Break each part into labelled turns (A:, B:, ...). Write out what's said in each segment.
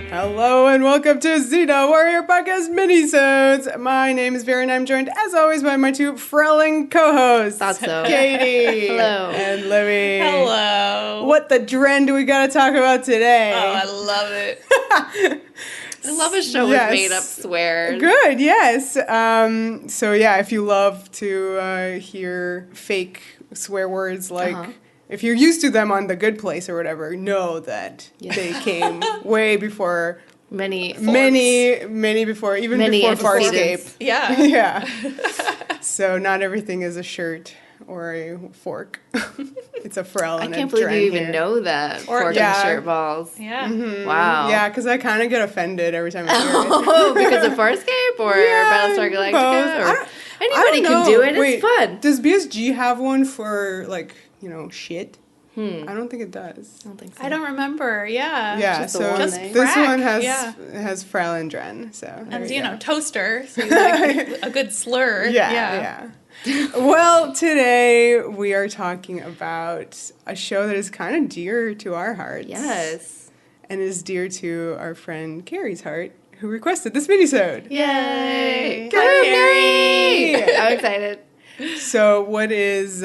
A: Hello and welcome to Xena Warrior Podcast Minisodes. My name is Vera and I'm joined as always by my two frelling co-hosts.
B: Thought so.
A: Katie.
B: Hello.
A: And Livy.
C: Hello.
A: What the dren do we gotta talk about today?
C: Oh, I love it.
B: I love a show with made up swears.
A: Good, yes. So yeah, if you love to hear fake swear words like if you're used to them on The Good Place or whatever, know that they came way before
B: Many
A: before Farscape.
C: Yeah.
A: Yeah. So not everything is a shirt or a fork. It's a frell and
B: I can't
A: a
B: believe you even
A: here.
B: know that.
C: Or-
B: Fork
A: Yeah.
B: and shirt balls.
C: Yeah.
B: Wow.
A: Yeah, because I kind of get offended every time I hear it.
B: Oh, because of Farscape or Battlestar
A: both.
B: Galactica? Or
A: I
B: anybody
A: don't
B: can
A: know.
B: do it.
A: Wait,
B: It's fun.
A: Does BSG have one for, like, shit? I don't think it does.
B: I don't think so.
C: I don't remember. Yeah.
A: Yeah,
B: just the
A: so
B: one
A: this
B: thing.
A: one
C: Frack,
A: has Frel and Dren, so there
C: And,
A: you go.
C: toaster. So you like a good slur.
A: Yeah. Well, today we are talking about a show that is kind of dear to our hearts.
B: Yes.
A: And is dear to our friend Carrie's heart, who requested this minisode.
B: Yay.
A: Hi,
B: Carrie! I'm excited.
A: So what is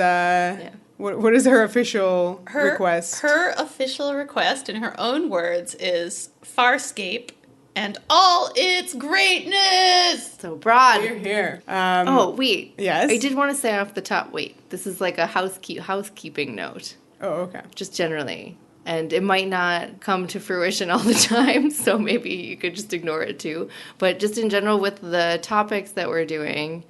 A: what is her official request?
C: Her official request, in her own words, is Farscape and all its greatness.
B: So broad.
A: You're here.
B: Oh, wait.
A: Yes?
B: I did want to say off the top, wait. This is like a housekeeping note.
A: Oh, okay.
B: Just generally. And it might not come to fruition all the time, so maybe you could just ignore it too. But just in general, with the topics that we're doing,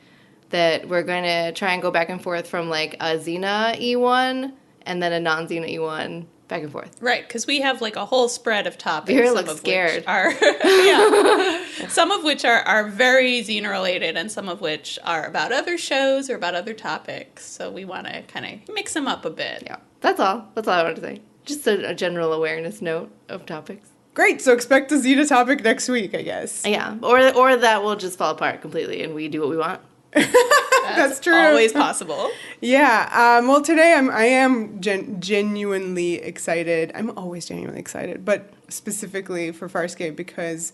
B: that we're going to try and go back and forth from like a Xena E1 and then a non-Xena E1, back and forth.
C: Right, because we have like a whole spread of topics.
B: Vera
C: some
B: looks
C: of
B: scared.
C: Which are, yeah. Some of which are very Xena related, and some of which are about other shows or about other topics. So we want to kind of mix them up a bit.
B: Yeah, that's all. That's all I wanted to say. Just a general awareness note of topics.
A: Great. So expect a Xena topic next week, I guess.
B: Yeah, or that will just fall apart completely and we do what we want.
A: That's true.
C: Always possible.
A: Yeah. Well, today I am genuinely excited. I'm always genuinely excited, but specifically for Farscape because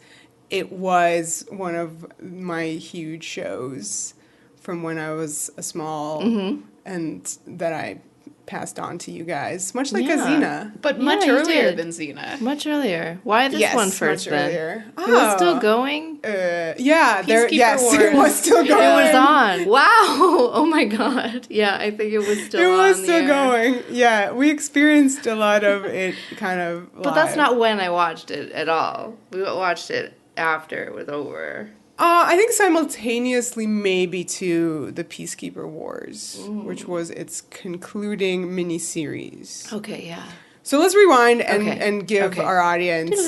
A: it was one of my huge shows from when I was a small and that I passed on to you guys, much like a Xena.
C: But much
B: you
C: earlier
B: did.
C: than Xena.
B: Much earlier. Why this
A: Yes,
B: one first
A: much
B: then?
A: earlier.
B: It was still going?
A: Yeah,
C: Peacekeeper
A: yes,
C: Wars.
A: it was still going.
B: It was on. Wow. Oh my god. Yeah, I think it was still on.
A: It was
B: the
A: still
B: air.
A: going. Yeah, we experienced a lot of it kind of live.
B: But that's not when I watched it at all. We watched it after it was over.
A: I think simultaneously maybe to the Peacekeeper Wars, which was its concluding miniseries.
B: Okay, yeah.
A: So let's rewind and,
B: Okay.
A: and give
B: Okay.
A: our audience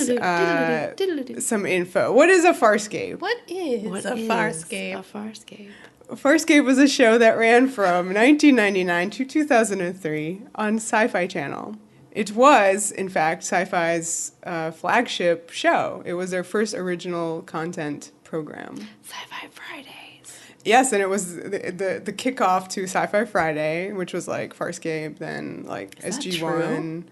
A: some info. What is a Farscape?
C: What is a Farscape?
B: A Farscape.
A: Farscape was a show that ran from 1999 to 2003 on Sci-Fi Channel. It was, in fact, Sci-Fi's flagship show. It was their first original content program.
B: Sci-Fi Fridays.
A: Yes, and it was the kickoff to Sci-Fi Friday, which was like Farscape, then like
B: Is that
A: SG-1,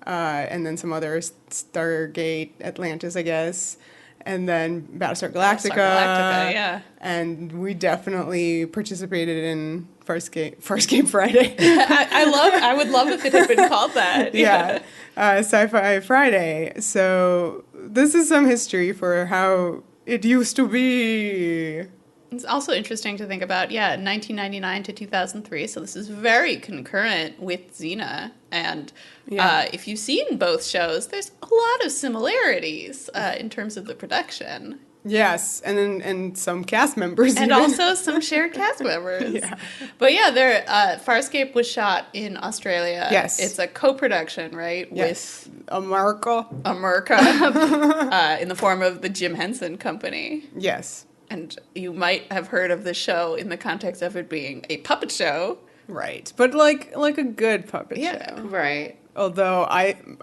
A: and then some other Stargate Atlantis, I guess, and then Battlestar Galactica.
C: Yeah.
A: And we definitely participated in Farscape Friday.
C: I would love if it had been called that.
A: Yeah, Sci-Fi Friday. So this is some history for how it used to be.
C: It's also interesting to think about, 1999 to 2003, so this is very concurrent with Xena. And if you've seen both shows, there's a lot of similarities in terms of the production.
A: Yes, and some cast members.
C: And
A: even.
C: also some shared cast members.
A: Yeah.
C: But Farscape was shot in Australia.
A: Yes.
C: It's a co-production, right?
A: Yes. America.
C: In the form of the Jim Henson Company.
A: Yes.
C: And you might have heard of the show in the context of it being a puppet show.
A: Right, but like a good puppet show.
B: Right.
A: Although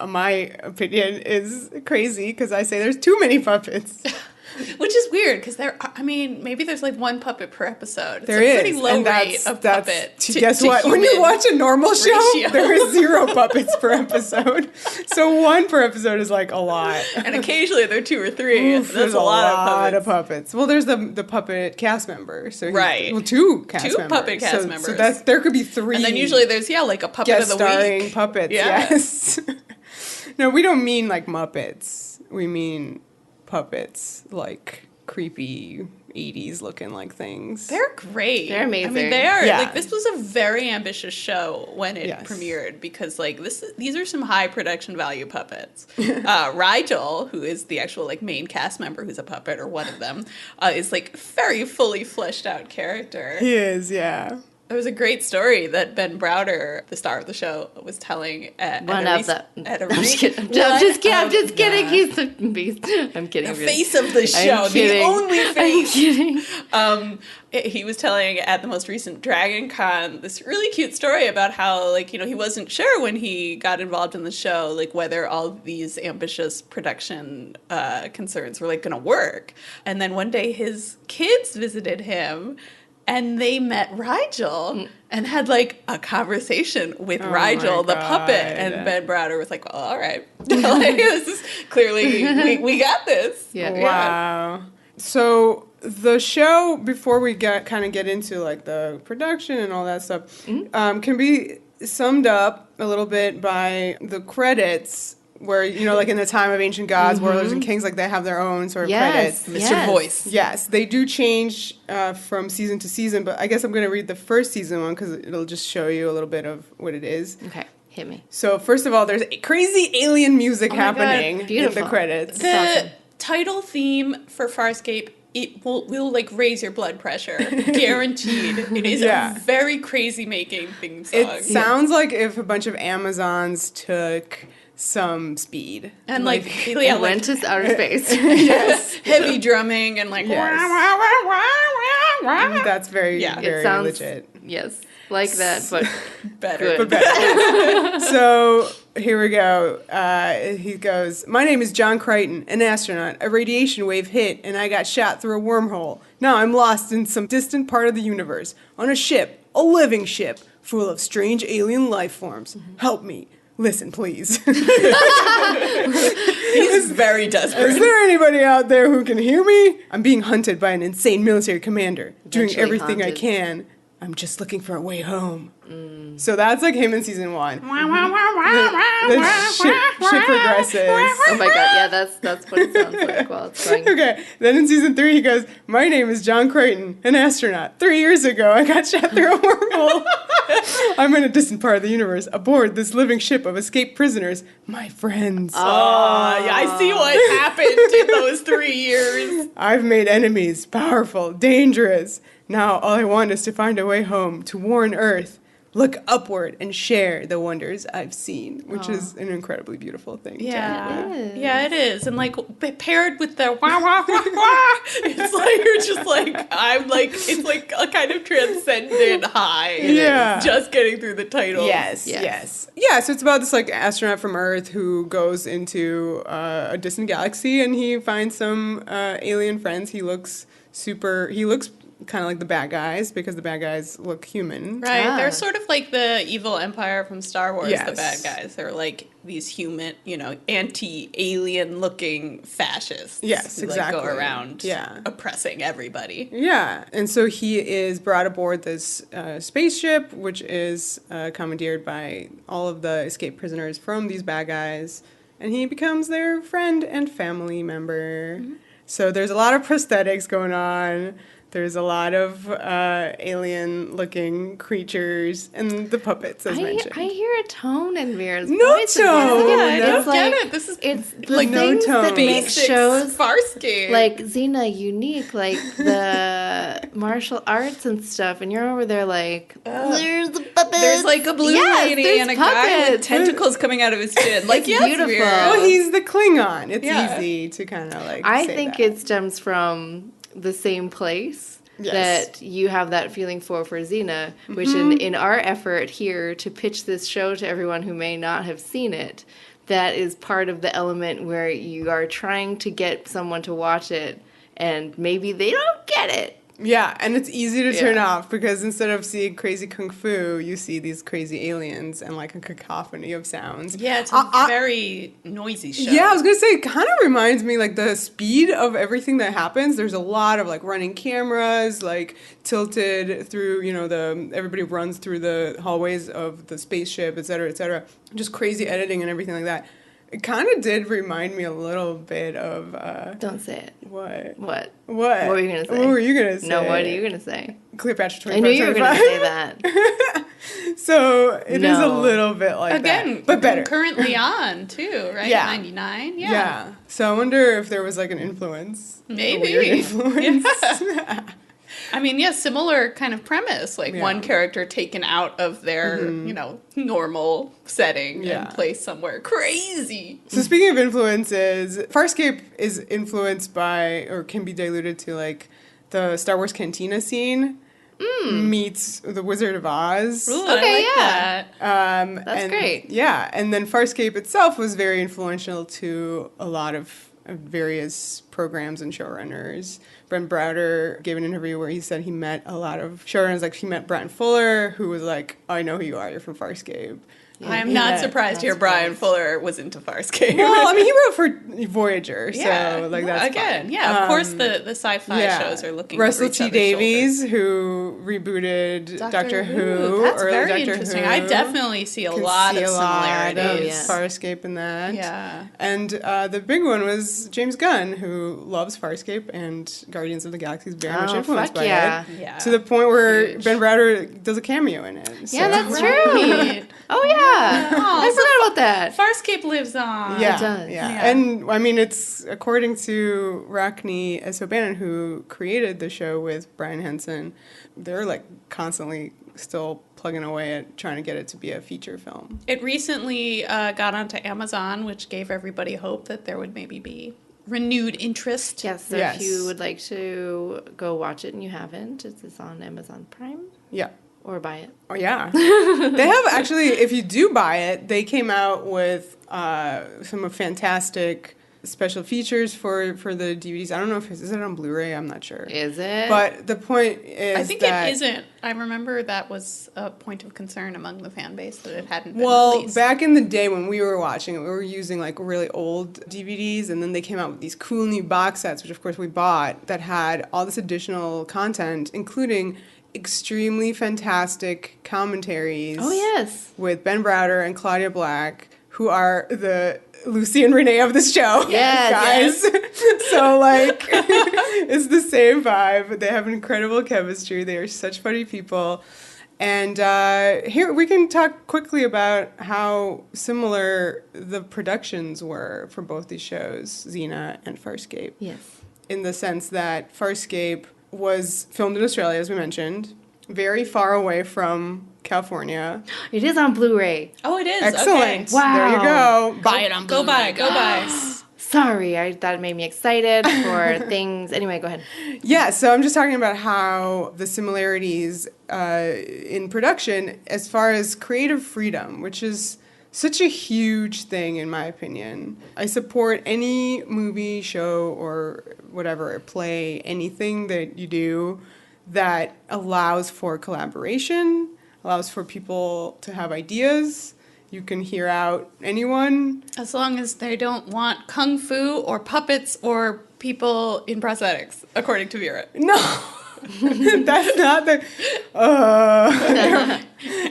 A: my opinion is crazy because I say there's too many puppets.
C: Which is weird because maybe there's like one puppet per episode. It's
A: There
C: a
A: is,
C: pretty low
A: and
C: rate of puppet.
A: Guess what? When you watch a normal show,
C: ratio.
A: there is 0 puppets per episode. So 1 per episode is like a lot.
C: And occasionally there are 2 or 3.
A: Oof,
C: That's
A: there's
C: a lot
A: of puppets. Well, there's the puppet cast member. So
C: Right.
A: 2 cast members.
C: 2 puppet cast members.
A: So there could be 3.
C: And then usually there's like a puppet
A: guest
C: of the
A: starring
C: week.
A: puppets.
C: Yeah.
A: Yes. No, we don't mean like Muppets. We mean puppets, like creepy 80s looking like things.
C: They're great.
B: They're amazing.
C: I mean, they are.
A: Yeah.
C: Like, this was a very ambitious show when it
A: Yes.
C: premiered because, like, these are some high production value puppets. Rigel, who is the actual, like, main cast member who's a puppet, or one of them, is, like, very fully fleshed out character.
A: He is, yeah.
C: There was a great story that Ben Browder, the star of the show, was telling at
B: One
C: a
B: of the.
C: at a
B: I'm just kidding.
C: One
B: I'm just
C: of
B: kidding.
C: the-
B: He's the beast. I'm kidding.
C: The
B: really.
C: face of the show,
B: I'm kidding.
C: the only face.
B: I'm kidding.
C: He was telling at the most recent Dragon Con this really cute story about how, like, you know, he wasn't sure when he got involved in the show, like, whether all these ambitious production concerns were, like, going to work. And then one day his kids visited him, and they met Rigel and had, like, a conversation with Rigel, the puppet. And Ben Browder was like, well, all right. Like, this is clearly, we got this.
B: Yeah.
A: Wow. So the show, before we get into like the production and all that stuff, can be summed up a little bit by the credits, where, you know, like in the time of ancient gods, warlords and kings, like they have their own sort of credits.
C: Mr. Voice.
A: Yes, they do change from season to season, but I guess I'm going to read the first season one because it'll just show you a little bit of what it is.
B: Okay, hit me.
A: So first of all, there's crazy alien music
C: Oh my God,
A: happening in
B: beautiful.
A: the credits.
C: The
B: awesome.
C: title theme for Farscape, it will like raise your blood pressure, guaranteed. It is
A: Yeah.
C: a very crazy making theme song.
A: It sounds like if a bunch of Amazons took some speed.
C: and like
B: And
C: yeah,
B: went
C: like
B: to outer space.
A: Yes.
C: heavy drumming and like
A: Yes. That's very,
C: Yeah.
A: very
B: It sounds
A: legit.
B: yes, like that, but
C: better.
B: good.
A: So here we go. He goes, "My name is John Crichton, an astronaut. A radiation wave hit, and I got shot through a wormhole. Now I'm lost in some distant part of the universe, on a ship, a living ship, full of strange alien life forms. Help me. Listen, please.
C: He's very desperate.
A: Is there anybody out there who can hear me? I'm being hunted by an insane military commander, doing
B: Eventually
A: everything I
B: haunted.
A: can. I'm just looking for a way home." So that's like him in season 1. The ship progresses.
B: Oh my god, yeah, that's what it sounds like while it's going.
A: Okay, then in season 3 he goes, "My name is John Crichton, an astronaut. 3 years ago I got shot through a wormhole. I'm in a distant part of the universe, aboard this living ship of escaped prisoners, my friends.
C: Oh, yeah, I see what happened in those 3 years.
A: I've made enemies, powerful, dangerous. Now all I want is to find a way home, to warn Earth. Look upward and share the wonders I've seen," which is an incredibly beautiful thing.
C: Yeah,
B: It is.
C: yeah, it is, and like paired with the wah wah wah wah, it's like you're just like I'm like it's like a kind of transcendent high.
A: Yeah.
C: just getting through the title.
A: Yes. Yeah, so it's about this like astronaut from Earth who goes into a distant galaxy and he finds some alien friends. He looks kind of like the bad guys because the bad guys look human.
C: Right,
B: Ah.
C: they're sort of like the evil empire from Star Wars, the
A: Yes.
C: bad guys. They're like these human, you know, anti-alien looking fascists.
A: Yes,
C: who,
A: exactly.
C: Like, go around
A: Yeah.
C: oppressing everybody.
A: Yeah, and so he is brought aboard this spaceship, which is commandeered by all of the escaped prisoners from these bad guys, and he becomes their friend and family member. So there's a lot of prosthetics going on. There's a lot of alien-looking creatures and the puppets, as mentioned.
B: I hear a tone in Vera's
A: No
B: voice.
A: tone!
C: Yeah, I don't
B: It's like,
C: get it. This is
B: it's the
C: like
A: no
B: things
A: tone.
B: that make
C: basics
B: shows
C: Farscape.
B: like Xena unique, like the martial arts and stuff, and you're over there like, there's the puppets.
C: There's like a blue
B: Yes,
C: lady
B: there's
C: and a guy with
B: puppets.
C: tentacles coming out of his chin. Like,
B: It's
C: yes,
B: beautiful.
C: Vera.
A: Well, he's the Klingon. It's
C: Yeah.
A: easy to kind of like
B: I
A: say
B: think
A: that.
B: it stems from the same place.
A: Yes.
B: That you have that feeling for Xena, which in our effort here to pitch this show to everyone who may not have seen it, that is part of the element where you are trying to get someone to watch it and maybe they don't get it.
A: Yeah, and it's easy to turn off because instead of seeing crazy kung fu, you see these crazy aliens and like a cacophony of sounds.
C: Yeah, it's a very noisy show.
A: Yeah, I was gonna say, it kind of reminds me like the speed of everything that happens. There's a lot of like running cameras, like tilted through, everybody runs through the hallways of the spaceship, et cetera, just crazy editing and everything like that. It kind of did remind me a little bit of...
B: Don't say it.
A: What?
B: What?
A: What?
B: What were you going to say?
A: What were you going to say?
B: No, what are you going to say?
A: Cleopatra 25.
B: I knew you were going to say that.
A: So it is a little bit like that.
C: Again,
A: but better.
C: Currently on, too, right?
A: Yeah.
C: 99?
A: Yeah. So I wonder if there was like an influence.
C: Maybe.
A: A weird influence.
C: Yeah. I mean, yeah, similar kind of premise. Like one character taken out of their, normal setting and placed somewhere crazy.
A: So speaking of influences, Farscape is influenced by, or can be diluted to, like, the Star Wars Cantina scene meets the Wizard of Oz.
C: Ooh, okay, I like that.
B: That's great.
A: Yeah, and then Farscape itself was very influential to a lot of various programs and showrunners. Ben Browder gave an interview where he said he met a lot of showrunners, like he met Brian Fuller, who was like, I know who you are, you're from Farscape.
C: I'm not surprised to hear Brian Fuller was into Farscape.
A: Well, I mean, he wrote for Voyager, so like that's
C: again,
A: fine.
C: Yeah, of course the sci-fi shows are looking
A: Russell
C: over each
A: T.
C: other's
A: Davies,
C: shoulders.
A: who rebooted Doctor Who.
C: That's
A: early
C: very
A: Doctor
C: interesting.
A: Who.
C: I definitely see a lot of similarities.
A: Farscape in that.
C: Yeah.
A: And the big one was James Gunn, who loves Farscape and Guardians of the Galaxy is very much influenced by it.
C: Yeah.
A: To the point where
C: Huge.
A: Ben Browder does a cameo in it. So.
B: Yeah, that's true.
C: Right.
B: Oh, yeah. I forgot about that.
C: Farscape lives on.
A: Yeah,
B: It does.
A: yeah. And I mean, it's according to Rockne S. O'Bannon, who created the show with Brian Henson, they're like constantly still plugging away at trying to get it to be a feature film.
C: It recently got onto Amazon, which gave everybody hope that there would maybe be renewed interest.
B: Yes, so if you would like to go watch it and you haven't, it's on Amazon Prime.
A: Yeah.
B: Or buy it.
A: Oh, yeah. They have actually, if you do buy it, they came out with some fantastic special features for the DVDs. I don't know if is it on Blu-ray? I'm not sure.
B: Is it?
A: But the point is
C: I think
A: that,
C: it isn't. I remember that was a point of concern among the fan base that it hadn't been
A: well,
C: released.
A: back in the day when we were watching it, we were using like really old DVDs, and then they came out with these cool new box sets, which of course we bought, that had all this additional content, including extremely fantastic commentaries.
B: Oh, yes.
A: With Ben Browder and Claudia Black, who are the Lucy and Renee of this show.
B: Yes,
A: guys. So, like, it's the same vibe. They have incredible chemistry. They are such funny people. And here we can talk quickly about how similar the productions were for both these shows, Xena and Farscape.
B: Yes.
A: In the sense that Farscape was filmed in Australia, as we mentioned, very far away from California.
B: It is on Blu-ray.
C: Oh, it is.
A: Excellent.
C: Okay.
B: Wow.
A: There you go.
C: Buy it on Blu-ray. Go buy.
B: Sorry, that made me excited for things. Anyway, go ahead.
A: Yeah, so I'm just talking about how the similarities in production as far as creative freedom, which is such a huge thing in my opinion. I support any movie, show, or whatever, play, anything that you do that allows for collaboration, allows for people to have ideas. You can hear out anyone.
C: As long as they don't want kung fu or puppets or people in prosthetics, according to Vera.
A: No, that's not the...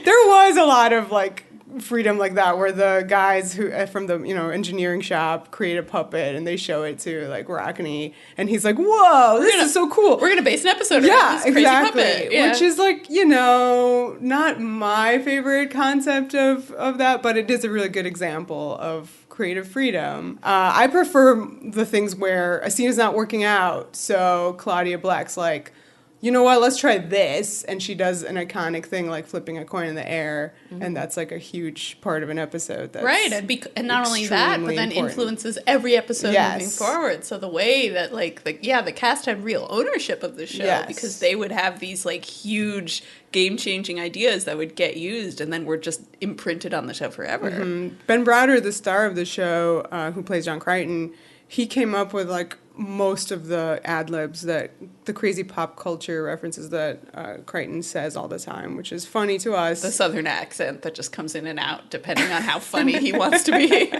A: there was a lot of, like, freedom like that where the guys who from the engineering shop create a puppet and they show it to like Rockne and he's like, whoa, this is so cool,
C: we're gonna base an episode on this crazy
A: exactly
C: puppet. Yeah.
A: Which is like not my favorite concept of that, but it is a really good example of creative freedom. I prefer the things where a scene is not working out, so Claudia Black's like, you know what, let's try this. And she does an iconic thing like flipping a coin in the air. Mm-hmm. And that's like a huge part of an episode. That's
C: right. And not only that, but then influences every episode moving forward. So the way that the cast had real ownership of the show because they would have these like huge game-changing ideas that would get used and then were just imprinted on the show forever.
A: Mm-hmm. Ben Browder, the star of the show, who plays John Crichton, he came up with like most of the ad-libs, that the crazy pop culture references that Crichton says all the time, which is funny to us.
C: The southern accent that just comes in and out depending on how funny he wants to be.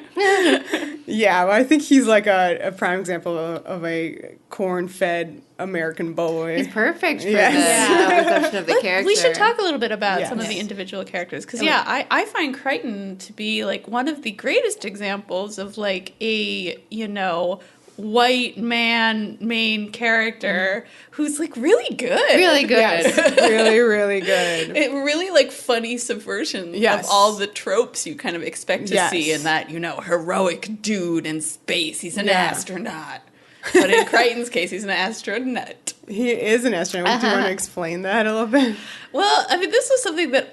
A: Yeah, well, I think he's like a prime example of a corn-fed American boy.
B: He's perfect for
A: Yes.
B: the reception of the character.
C: We should talk a little bit about
A: Yes.
C: some of the individual characters. Because, I find Crichton to be, like, one of the greatest examples of, like, a, white man main character who's, like, really good.
B: Really good.
A: Yes, really, really good.
C: It really, like, funny subversion
A: Yes.
C: of all the tropes you kind of expect to
A: Yes.
C: see in that, heroic dude in space. He's an
A: Yeah.
C: astronaut. But in Crichton's case, he's an astronaut.
A: He is an astronaut. Do you want to explain that a little bit?
C: Well, I mean, this was something that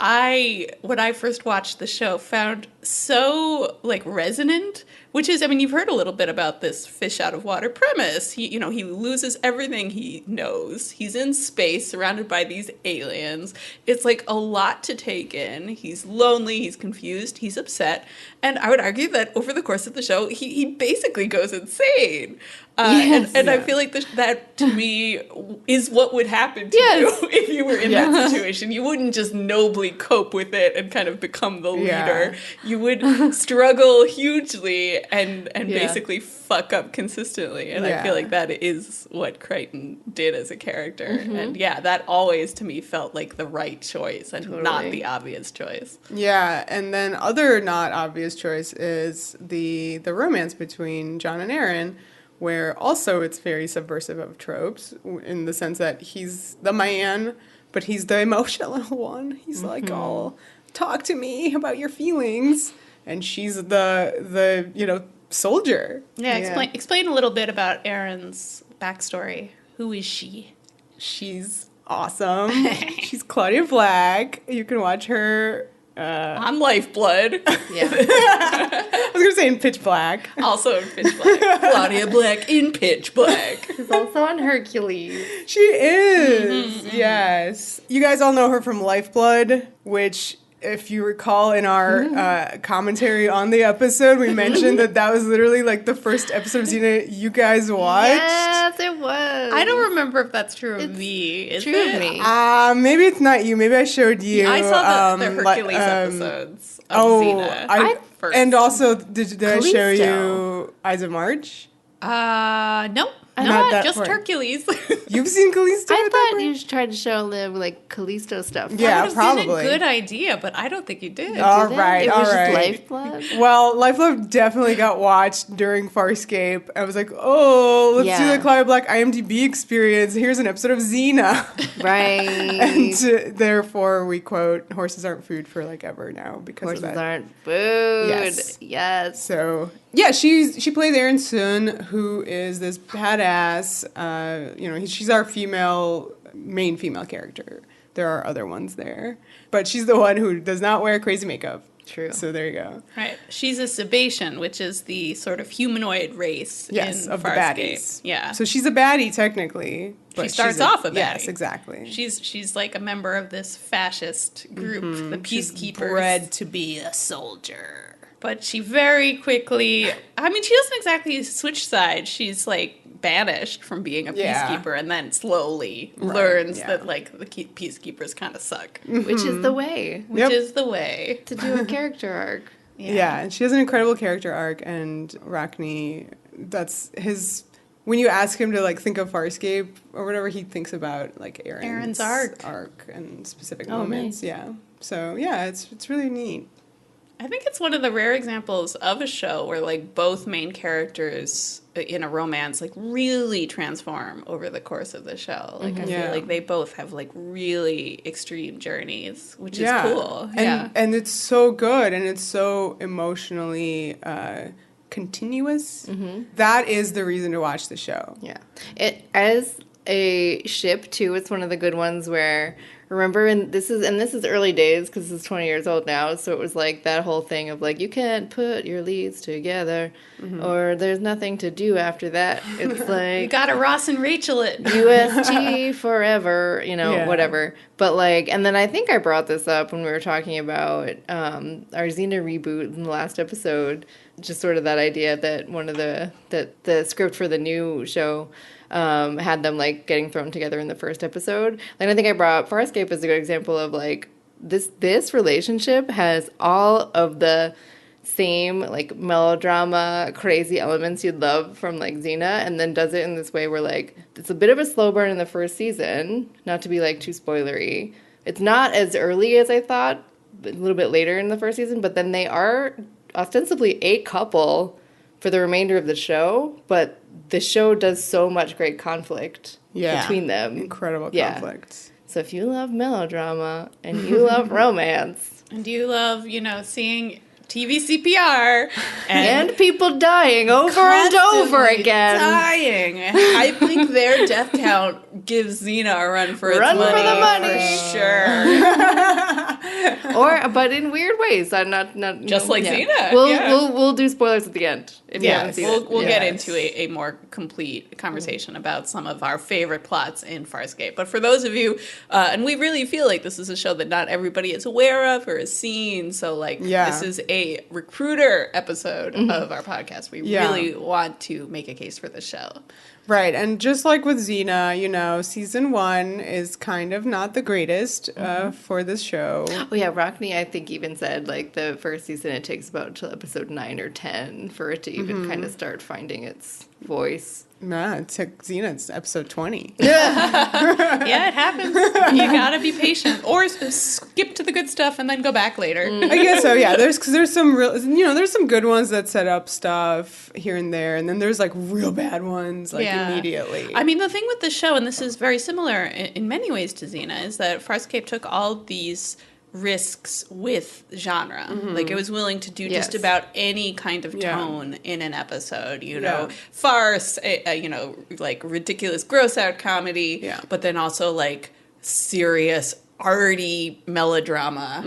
C: when I first watched the show, found so, like, resonant, which is, I mean, you've heard a little bit about this fish out of water premise. He loses everything he knows. He's in space, surrounded by these aliens. It's, like, a lot to take in. He's lonely, he's confused, he's upset. And I would argue that over the course of the show, he basically goes insane.
B: Yes.
C: And I feel like that, to me, is what would happen to you if you were in that situation. You wouldn't just nobly cope with it and kind of become the leader.
A: Yeah.
C: You would struggle hugely and basically fuck up consistently. And I feel like that is what Crichton did as a character. And that always to me felt like the right choice and not the obvious choice.
A: Yeah, and then other not obvious choice is the romance between John and Aaron, where also it's very subversive of tropes in the sense that he's the man, but he's the emotional one. He's like, oh, talk to me about your feelings. And she's the soldier.
C: Yeah, explain a little bit about Erin's backstory. Who is she?
A: She's awesome. She's Claudia Black. You can watch her
C: On Lifeblood.
B: Yeah.
A: I was going to say in Pitch Black.
C: Also in Pitch Black. Claudia Black in Pitch Black.
B: She's also on Hercules.
A: She is, yes. You guys all know her from Lifeblood, which, if you recall in our commentary on the episode, we mentioned that was literally like the first episode of Xena you guys watched.
B: Yes, it was.
C: I don't remember if that's true of me. Is
B: True
C: it?
B: of me.
A: Maybe it's not you. Maybe I showed you.
C: I saw the Hercules episodes of Xena. First.
A: And also, did I show
B: Callisto.
A: you Eyes of March?
C: Nope.
A: Not
C: Not
A: that
C: just
A: part.
C: Hercules.
A: You've seen Callisto?
B: I
A: at that
B: thought
A: point?
B: you tried to show Liv like Callisto stuff.
A: Yeah,
C: That would have been
A: probably.
C: a good idea, but I don't think you did.
A: All
B: Did it?
A: right,
B: It
A: all
B: was just
A: right.
B: Lifeblood.
A: Well, Lifeblood definitely got watched during Farscape. I was like, oh, let's do
B: Yeah.
A: the Claudia Black IMDb experience. Here's an episode of Xena.
B: Right.
A: And therefore, we quote, horses aren't food for like ever now because
B: Horses
A: of that.
B: aren't food.
A: Yes.
B: Yes.
A: So, yeah, she plays Erin Sun, who is this badass, she's our main female character. There are other ones there. But she's the one who does not wear crazy makeup.
B: True.
A: So there you go.
C: Right. She's a Sebacean, which is the sort of humanoid race
A: Yes,
C: in
A: of the
C: Farscape.
A: baddies.
C: Yeah.
A: So she's a baddie, technically. But
C: She
A: she's
C: starts off a baddie.
A: Yes, exactly.
C: She's like a member of this fascist group, the Peacekeepers.
A: Bred to be a soldier.
C: But she very quickly, I mean, she doesn't exactly switch sides. She's like banished from being a
A: Yeah.
C: peacekeeper and then slowly
A: Right,
C: learns
A: yeah.
C: that like the peacekeepers kind of suck,
B: Which is the way
C: which
A: Yep.
C: is the way.
B: to do a character arc.
A: Yeah, and she has an incredible character arc, and Rachni, that's his... When you ask him to, like, think of Farscape or whatever, he thinks about, like, Erin's arc and specific moments.
B: nice.
A: Yeah. So, yeah, it's really neat.
C: I think it's one of the rare examples of a show where like both main characters in a romance like really transform over the course of the show. Like I
A: Yeah.
C: feel like they both have like really extreme journeys, which
A: Yeah.
C: is cool.
A: And it's so good, and it's so emotionally continuous. That is the reason to watch the show.
B: Yeah. It as a ship too, it's one of the good ones where remember and this is early days because this is 20 years old now, so it was like that whole thing of like you can't put your leads together or there's nothing to do after that. It's
C: You
B: like
C: gotta Ross and Rachel it.
B: UST forever,
A: Yeah.
B: whatever. But like, and then I think I brought this up when we were talking about our Xena reboot in the last episode. just sort of that idea that that the script for the new show had them like getting thrown together in the first episode. And I think I brought up Farscape as a good example of like this relationship has all of the same like melodrama crazy elements you'd love from like Xena, and then does it in this way where like it's a bit of a slow burn in the first season, not to be like too spoilery. It's not as early as I thought, a little bit later in the first season, but then they are ostensibly a couple for the remainder of the show, but the show does so much great conflict between them.
A: Incredible conflict.
B: So if you love melodrama and you love romance
C: and you love, seeing TV CPR
B: and people dying over and over again.
C: Dying. I think their death count gives Xena a run for its money.
B: Run for the money.
C: For sure.
B: But in weird ways. Not
C: just like Xena.
B: We'll do spoilers at the end. If you haven't seen it.
C: We'll get into a more complete conversation about some of our favorite plots in Farscape. But for those of you, and we really feel like this is a show that not everybody is aware of or has seen, so this is a recruiter episode of our podcast. We really want to make a case for the show.
A: Right, and just like with Xena, season 1 is kind of not the greatest for this show.
B: Oh yeah, Rockney I think even said like the first season it takes about until episode 9 or 10 for it to even kind of start finding its voice.
A: Nah, it took Xena, it's episode 20.
C: Yeah, it happens. You gotta be patient, or skip to the good stuff and then go back later.
A: I guess so. Yeah, there's some real, there's some good ones that set up stuff here and there, and then there's like real bad ones immediately.
C: I mean, the thing with the show, and this is very similar in many ways to Xena, is that Farscape took all these risks with genre. Like it was willing to do just about any kind of tone in an episode, farce, like ridiculous gross out comedy, but then also like serious arty melodrama,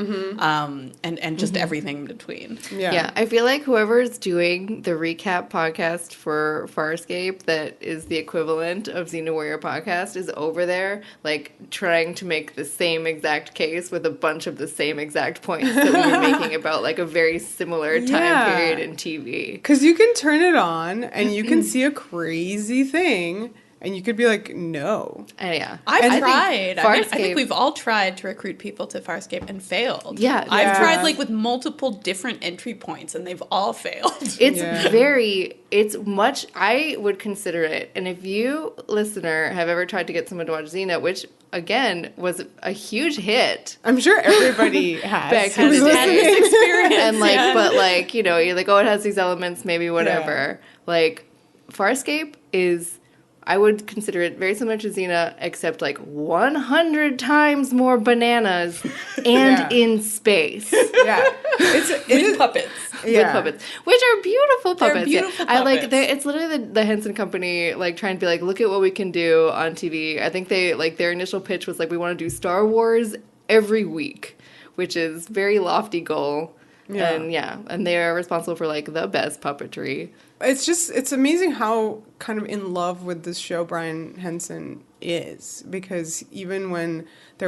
C: and just everything in between.
B: Yeah, I feel like whoever's doing the recap podcast for Farscape that is the equivalent of Xena Warrior podcast is over there, like, trying to make the same exact case with a bunch of the same exact points that we were making about, like, a very similar time period in TV.
A: Because you can turn it on, and you can see a crazy thing, and you could be like, no.
B: Yeah.
C: I've tried. I think we've all tried to recruit people to Farscape and failed.
B: Yeah.
C: I've tried like with multiple different entry points and they've all failed.
B: It's much, I would consider it. And if you, listener, have ever tried to get someone to watch Xena, which again was a huge hit.
A: I'm sure everybody has.
B: Had this experience. And but like, you're like, oh, it has these elements, maybe whatever. Yeah. Like, Farscape is, I would consider it very similar to Xena, except like 100 times more bananas and in space.
A: Yeah.
C: With puppets.
B: With puppets. Which are beautiful puppets.
C: They're beautiful puppets.
B: I like, it's literally the Henson Company, like, trying to be like, look at what we can do on TV. I think they, like, their initial pitch was like, we want to do Star Wars every week, which is very lofty goal. Yeah. And they are responsible for, like, the best puppetry.
A: It's amazing how kind of in love with this show Brian Henson is, because even when they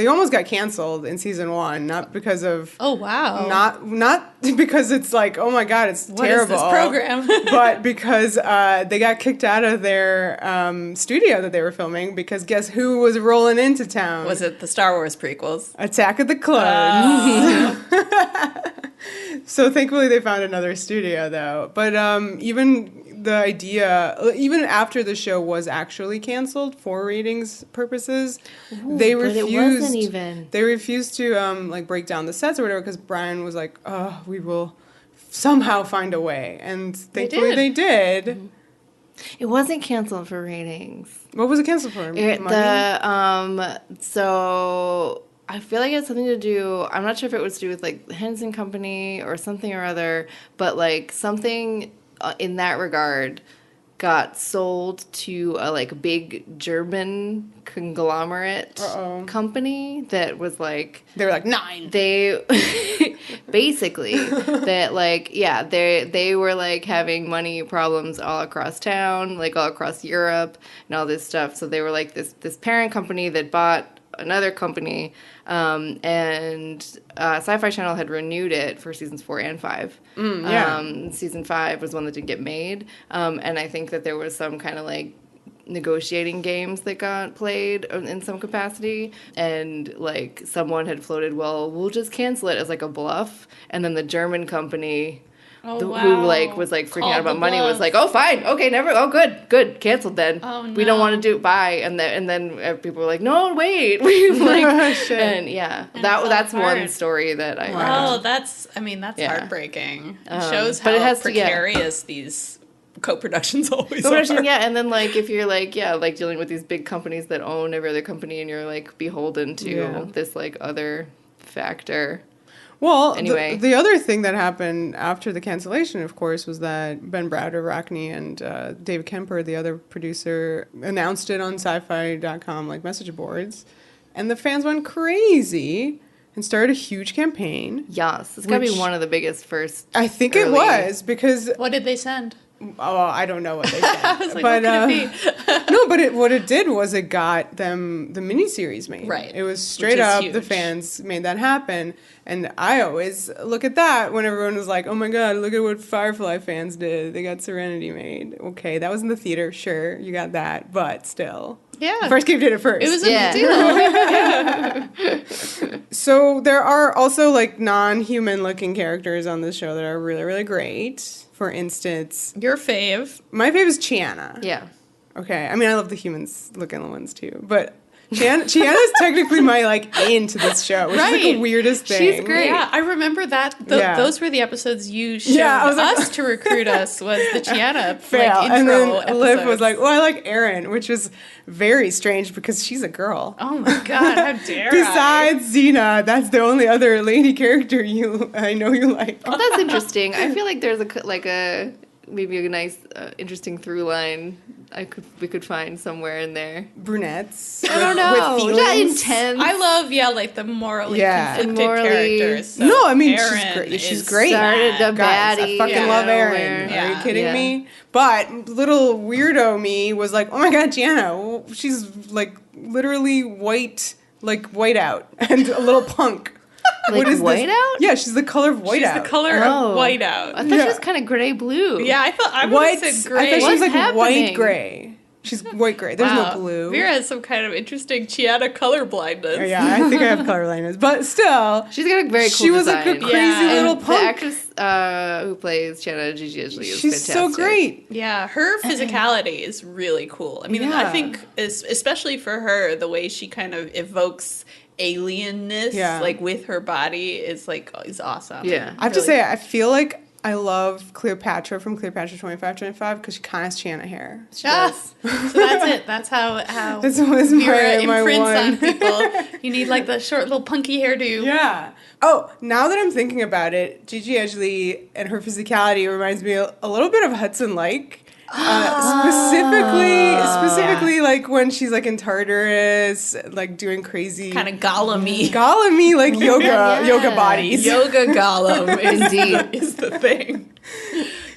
A: almost got canceled in season 1, not because of not because it's like, oh my god, it's terrible,
C: what is this program?
A: But because they got kicked out of their studio that they were filming, because guess who was rolling into town?
C: Was it the Star Wars prequels?
A: Attack of the Clones. So thankfully they found another studio though. But even the idea, even after the show was actually canceled for ratings purposes, they refused.
B: But it wasn't even.
A: They refused to like break down the sets or whatever, because Brian was like, "Oh, we will somehow find a way," and thankfully they did. Mm-hmm.
B: It wasn't canceled for ratings.
A: What was it canceled for?
B: So I feel like it had something to do, I'm not sure if it was to do with, like, the Henson Company or something or other, but, like, something in that regard got sold to a, like, big German conglomerate company that was, like...
A: They were like, 9!
B: They... basically, that, like, yeah, they were, like, having money problems all across town, like, all across Europe and all this stuff. So they were, like, this parent company that bought another company, and Sci-Fi Channel had renewed it for seasons 4 and 5. Season 5 was one that didn't get made, and I think that there was some kind of like negotiating games that got played in some capacity, and like someone had floated, well, we'll just cancel it as like a bluff, and then the German company who like was like freaking out about money was like, oh fine, okay, never, oh good, canceled then.
C: Oh, no.
B: We don't want to do it, bye. And then people were like, no, wait, we like,
A: Shit.
B: and that's one story that I read.
C: Oh, that's heartbreaking. It shows
B: but
C: how
B: it has to-
C: precarious these co-productions always
B: Co-production,
C: are.
B: yeah, and then like if you're like like dealing with these big companies that own every other company, and you're like beholden to this like other factor.
A: Well,
B: anyway,
A: the other thing that happened after the cancellation, of course, was that Ben Browder, Rockney, and David Kemper, the other producer, announced it on sci-fi.com like message boards, and the fans went crazy and started a huge campaign.
B: Yes, it's gotta be one of the biggest first.
A: I think it was because
C: What did they send?
A: oh, I don't know what they said.
C: I was like,
A: but,
C: what could it be?
A: no, but what it did was it got them the miniseries made.
C: Right.
A: It was straight
C: Which is
A: up,
C: huge.
A: the fans made that happen. And I always look at that when everyone was like, oh my God, look at what Firefly fans did. They got Serenity made. Okay, that was in the theater. Sure, you got that. But still.
C: Yeah.
A: Farscape did it first.
C: It was a
B: Yeah.
C: big deal.
A: So there are also like non-human looking characters on this show that are really, really great. For instance,
C: Your fave.
A: my favorite is Chiana.
B: Yeah.
A: Okay, I mean, I love the humans looking ones too, but Chiana's technically my like into this show, which is like the
C: Right.
A: weirdest thing.
B: She's great.
C: Yeah, I remember that.
A: Yeah.
C: Those were the episodes you showed
A: Yeah, I was like-
C: us to recruit us. Was the Chiana
A: Fail.
C: like
A: And
C: intro
A: then Liv was
C: episodes.
A: like, "Oh, I like Erin," which was very strange because she's a girl.
C: "Oh my god, how dare I?"
A: Besides Xena, that's the only other lady character I know you like.
B: Oh, that's interesting. I feel like there's maybe a nice, interesting through line we could find somewhere in there.
A: Brunettes.
B: I don't know.
A: With
B: Not
A: feelings.
B: intense.
C: I love like the morally conflicted
B: Morally-
C: characters. So
A: No, I mean she's
C: Erin
A: great. She's
C: is
A: great.
B: Started the
A: Guys, I
B: baddie
A: fucking
B: out
A: love
B: of
A: Erin.
B: nowhere.
A: Are
C: Yeah.
A: you kidding
B: Yeah.
A: me? But little weirdo me was like, oh my God, Gianna, she's like literally white out and a little punk.
B: Like white out?
A: Yeah, she's the color of white
C: She's
A: out.
C: the color
B: Oh.
C: of white out.
B: I thought she was kind of gray blue.
C: Yeah, I thought I would
A: White.
C: have said
A: I
C: gray.
A: thought she was
B: What's
A: like white
B: happening?
A: gray. She's white gray. There's
C: Wow.
A: no blue.
C: Vera has some kind of interesting Chiana color blindness.
A: Oh, yeah, I think I have color blindness, but still,
B: She's got a very cool
A: she was like a
B: design.
A: crazy
C: Yeah.
A: little
B: And the
A: punk.
B: actress who plays Chiana Gigi Edgley is
A: She's
B: fantastic.
A: so great.
C: Yeah, her physicality is really cool. I mean,
A: Yeah.
C: I think especially for her, the way she kind of evokes alienness,
A: Yeah.
C: like with her body, is awesome.
B: Yeah.
A: I have to say, I feel like I love Cleopatra from Cleopatra 2525 because she kind of has Chiana hair.
C: Ah, so that's it. That's how
A: This was
C: Vera
A: my
C: imprints
A: one.
C: on people. You need like the short little punky hairdo.
A: Yeah. Oh, now that I'm thinking about it, Gigi Edgley and her physicality reminds me a little bit of Hudson Like. Specifically, like when she's like in Tartarus, like doing crazy
C: Kind of Gollum-y.
A: Gollum-y, like yoga
B: Yes.
A: bodies.
C: Yoga Gollum
B: Indeed.
C: is the thing.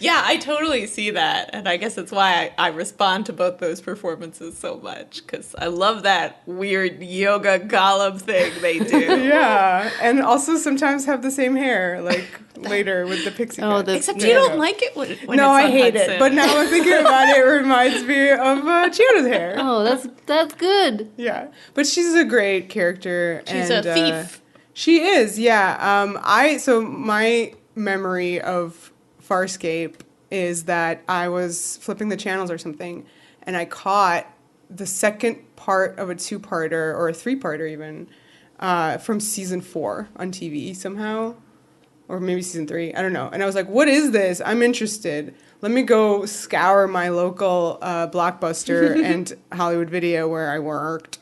C: Yeah, I totally see that. And I guess that's why I respond to both those performances so much. Because I love that weird yoga Gollum thing they do.
A: Yeah, and also sometimes have the same hair, like later with the pixie
B: Oh,
A: cut.
B: the-
C: Except
B: Yeah.
C: you don't like it when
A: No,
C: it's
A: I
C: on
A: hate
C: Hudson.
A: it. But now I'm thinking about it, it reminds me of Chiana's hair.
B: Oh, that's good.
A: Yeah, but she's a great character.
C: She's
A: and,
C: a thief.
A: She is, yeah. So my memory of Farscape is that I was flipping the channels or something, and I caught the second part of a two-parter or a three-parter even from season 4 on TV somehow, or maybe season 3. I don't know. And I was like, "What is this? I'm interested. Let me go scour my local Blockbuster and Hollywood Video where I worked."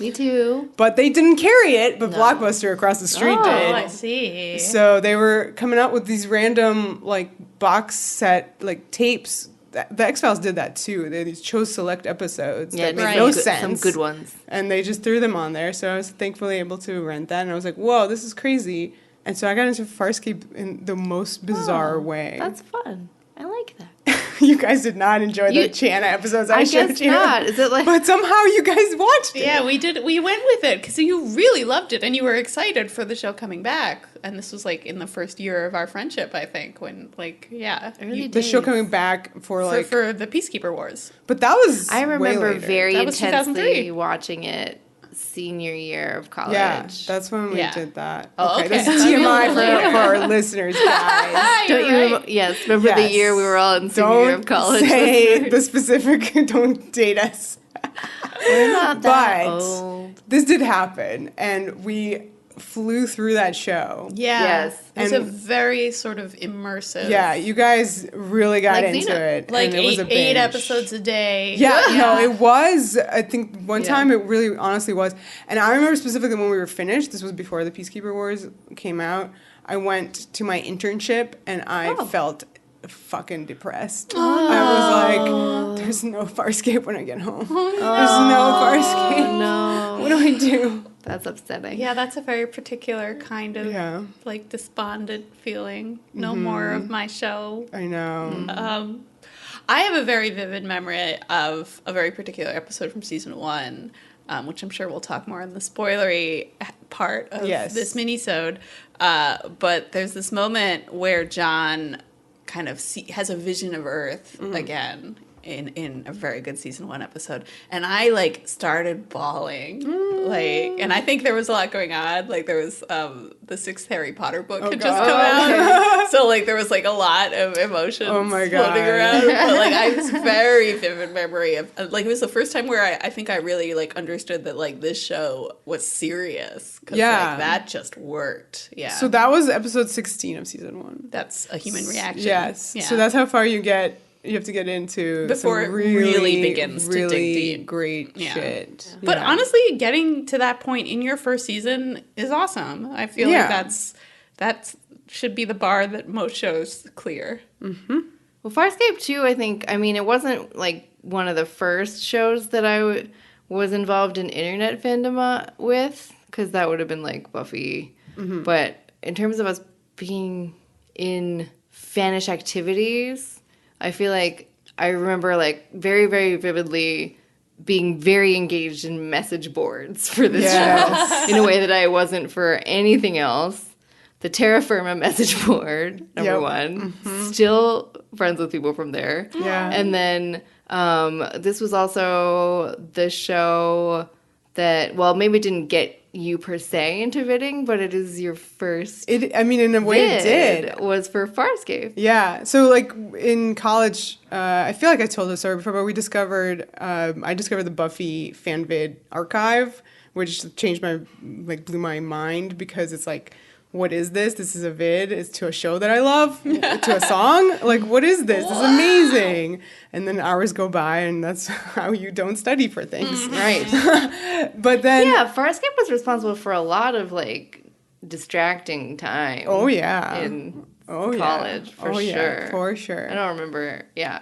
B: Me too.
A: But they didn't carry it, but Blockbuster across the street
C: Oh,
A: did.
C: I see.
A: So they were coming out with these random like box set like tapes. The X-Files did that too. They chose select episodes that made
C: right.
A: no
B: some
A: sense.
B: Some good ones.
A: And they just threw them on there. So I was thankfully able to rent that. And I was like, whoa, this is crazy. And so I got into Farscape in the most bizarre way.
B: That's fun. I like that.
A: You guys did not enjoy the Chana episodes I showed
B: guess
A: you.
B: not. Is it like?
A: But somehow you guys watched it.
C: Yeah, we did. We went with it because you really loved it and you were excited for the show coming back. And this was like in the first year of our friendship, I think, when
A: The show coming back for
C: the Peacekeeper Wars.
A: But that was
B: I remember
A: way
B: very
C: That was
B: intensely
C: 2003.
B: watching it senior year of college.
A: Yeah, that's when we
C: Yeah.
A: did that.
C: Oh, okay.
A: This is TMI for our listeners, guys.
B: Don't you?
C: Right.
B: Yes, remember the
A: Yes.
B: year we were all in senior year of college.
A: Say the specific. Don't date us.
B: We're not that
A: But
B: old.
A: this did happen, and we flew through that show.
C: Yeah.
B: Yes.
C: It was a
A: And-
C: very sort of immersive.
A: Yeah, you guys really got
B: Like
A: into
B: Xena.
A: it.
C: Like
A: and it was a
C: eight
A: binge.
C: episodes a day.
A: Yeah, no, it was. I think one
B: Yeah.
A: time it really honestly was. And I remember specifically when we were finished, this was before the Peacekeeper Wars came out, I went to my internship and I felt fucking depressed. I was like, there's no Farscape when I get home. There's no Farscape.
B: No,
A: What do I do?
B: that's upsetting.
C: Yeah, that's a very particular kind of
A: Yeah.
C: like despondent feeling. No more of my show.
A: I know.
C: I have a very vivid memory of a very particular episode from season 1, which I'm sure we'll talk more in the spoilery part of this minisode. But there's this moment where John kind of has a vision of Earth again in a very good season 1 episode, and I like started bawling, and I think there was a lot going on. Like there was the 6th Harry Potter book had just come out, so like there was like a lot of emotions floating around. But like I have this very vivid memory of like it was the first time where I think I really like understood that like this show was serious. 'Cause, like, that just worked. Yeah.
A: So that was episode 16 of season 1.
C: That's a human reaction.
A: Yes.
C: Yeah.
A: So that's how far you get. You have to get into
C: Before
A: some
C: it really begins to dig
A: really
C: deep.
A: great
C: Yeah.
A: shit.
C: But
A: Yeah.
C: honestly, getting to that point in your first season is awesome. I feel like that's should be the bar that most shows clear.
B: Well, Farscape too. I think. I mean, it wasn't like one of the first shows that I was involved in internet fandom with, because that would have been like Buffy. But in terms of us being in fanish activities, I feel like I remember like very, very vividly being very engaged in message boards for this show in a way that I wasn't for anything else. The Terra Firma message board, number one. Still friends with people from there.
A: Yeah.
B: And then this was also the show that, well, maybe it didn't get you per se into vidding, but it is your first
A: I mean, in a way it did.
B: was for Farscape.
A: Yeah. So, like, in college, I feel like I told this story before, but we discovered, I discovered the Buffy fanvid archive, which changed blew my mind, because it's like, what is this? This is a vid. It's to a show that I love, to a song. Like, what is this? This is amazing. And then hours go by, and that's how you don't study for things.
B: Right.
A: But then...
B: Yeah, Farscape was responsible for a lot of, like, distracting time.
A: Oh, yeah.
B: In
A: college,
B: college, for sure.
A: For sure.
B: I don't remember, yeah.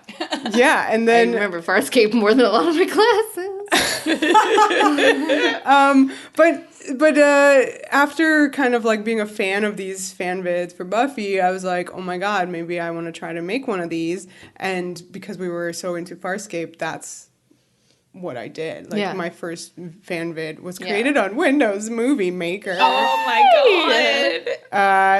A: Yeah, and
B: I
A: then...
B: remember Farscape more than a lot of my classes.
A: But after kind of like being a fan of these fan vids for Buffy, I was like, oh my god, maybe I want to try to make one of these. And because we were so into Farscape, that's what I did. Like my first fan vid was created on Windows Movie Maker.
C: Oh my god!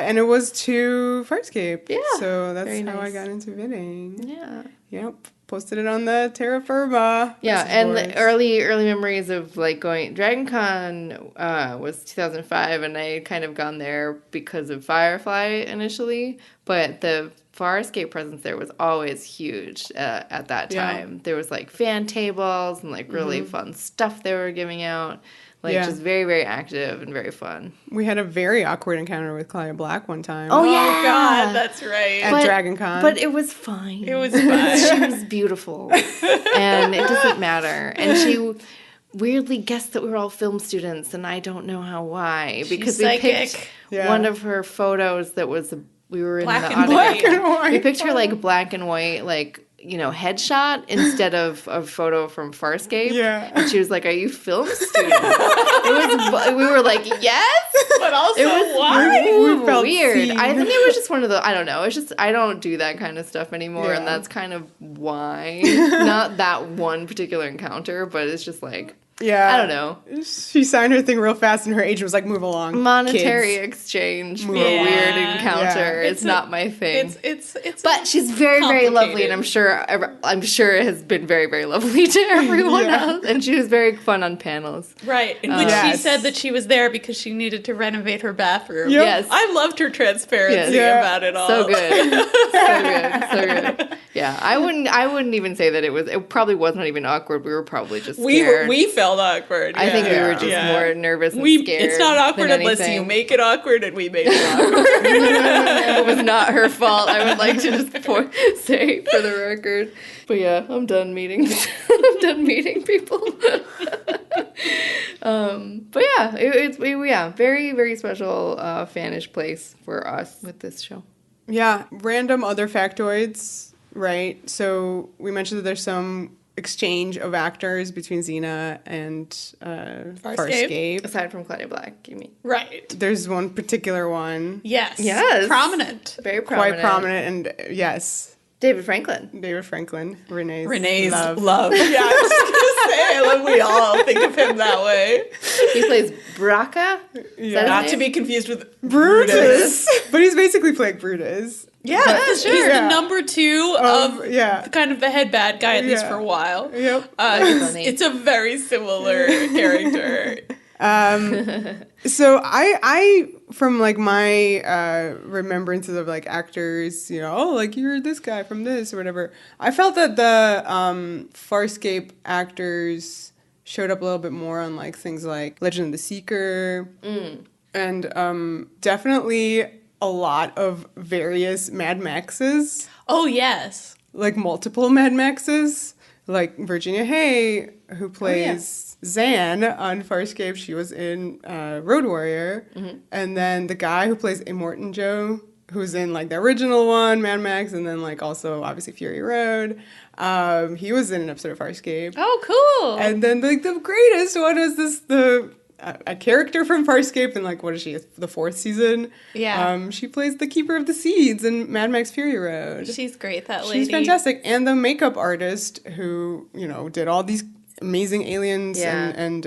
A: And it was to Farscape.
B: Yeah.
A: So that's
B: Very
A: how I
B: nice.
A: got into vidding.
B: Yeah.
A: Yep. Posted it on the Terra Firma.
B: Yeah,
A: message
B: and
A: boards.
B: the early memories of like going Dragon Con was 2005, and I had kind of gone there because of Firefly initially, but the Farscape presence there was always huge at that time. There was like fan tables and like really fun stuff they were giving out. Like just very, very active and very fun.
A: We had a very awkward encounter with Cate Black one time.
B: Oh,
C: Oh
B: yeah.
C: god, that's right.
A: At Dragon Con.
B: But it was fine.
C: It was fun.
B: She was beautiful. And it doesn't matter. And she weirdly guessed that we were all film students, and I don't know why. Because we picked one of her photos that was... We were in
C: Black
B: the
C: and
B: audience.
C: white.
A: and white.
B: We picked her like black and white, like headshot instead of a photo from Farscape.
A: Yeah.
B: And she was like, "Are you film student?" We were like, "Yes,"
C: But also,
B: it was
C: why?
A: We felt
B: weird.
A: seen.
B: I think it was just one of the. I don't know. It's just I don't do that kind of stuff anymore,
A: Yeah.
B: and that's kind of why. Not that one particular encounter, but it's just like.
A: Yeah.
B: I don't know.
A: She signed her thing real fast, and her agent was like, "Move along."
B: Monetary
A: kids."
B: exchange for
A: Yeah.
B: a weird encounter.
A: Yeah.
B: It's not my thing.
C: It's
B: But she's very, very lovely, and I'm sure it has been very, very lovely to everyone
A: Yeah.
B: else. And she was very fun on panels.
C: right. In which she
A: Yes.
C: said that she was there because she needed to renovate her bathroom.
A: Yep.
B: Yes.
C: I loved her transparency
A: Yeah.
C: about it all.
B: So good. So good. Yeah, I wouldn't even say that it probably was not even awkward. We were probably just scared.
C: We felt awkward.
B: I think we
A: Yeah.
B: were just
C: Yeah.
B: more nervous and scared.
C: It's not awkward
B: than
C: unless you
B: anything.
C: make it awkward, and we made it awkward.
B: It was not her fault. I would like to just say for the record. But yeah, I'm done meeting. I'm done meeting people. But yeah, it's very, very special fanish place for us with this show.
A: Yeah, random other factoids, right? So we mentioned that there's some exchange of actors between Xena and Farscape.
B: Aside from Cate Black, you mean?
C: Right.
A: There's one particular one,
C: Yes.
B: Yes.
C: Prominent.
B: Very prominent.
A: quite prominent, and yes,
B: David Franklin.
A: David Franklin, Renee's
C: love.
A: love.
C: Yeah, I was just gonna say, I love we all think of him that way.
B: He plays Braca.
A: Yeah.
C: Not to be confused with
A: Brutus. But he's basically playing Brutus.
C: Yeah,
A: But-
C: sure. He's
A: yeah.
C: the number two of
A: yeah.
C: kind of the head bad guy, at least
A: Yeah.
C: for a while.
A: Yep.
B: Funny.
C: It's a very similar character.
A: So I from like my remembrances of like actors, like you're this guy from this or whatever. I felt that the Farscape actors showed up a little bit more on like things like Legend of the Seeker, and definitely a lot of various Mad Maxes,
C: Oh, yes.
A: like multiple Mad Maxes, like Virginia Hay, who plays Zan on Farscape. She was in Road Warrior. And then the guy who plays Immortan Joe, who's in like the original one, Mad Max, and then like also obviously Fury Road. He was in an episode of Farscape.
C: Oh, cool.
A: And then like the greatest one is a character from Farscape, and like what is she? The fourth season.
C: Yeah.
A: She plays the Keeper of the Seeds in Mad Max Fury Road.
C: She's great, that lady.
A: She's fantastic, and the makeup artist who did all these amazing aliens
B: Yeah.
A: and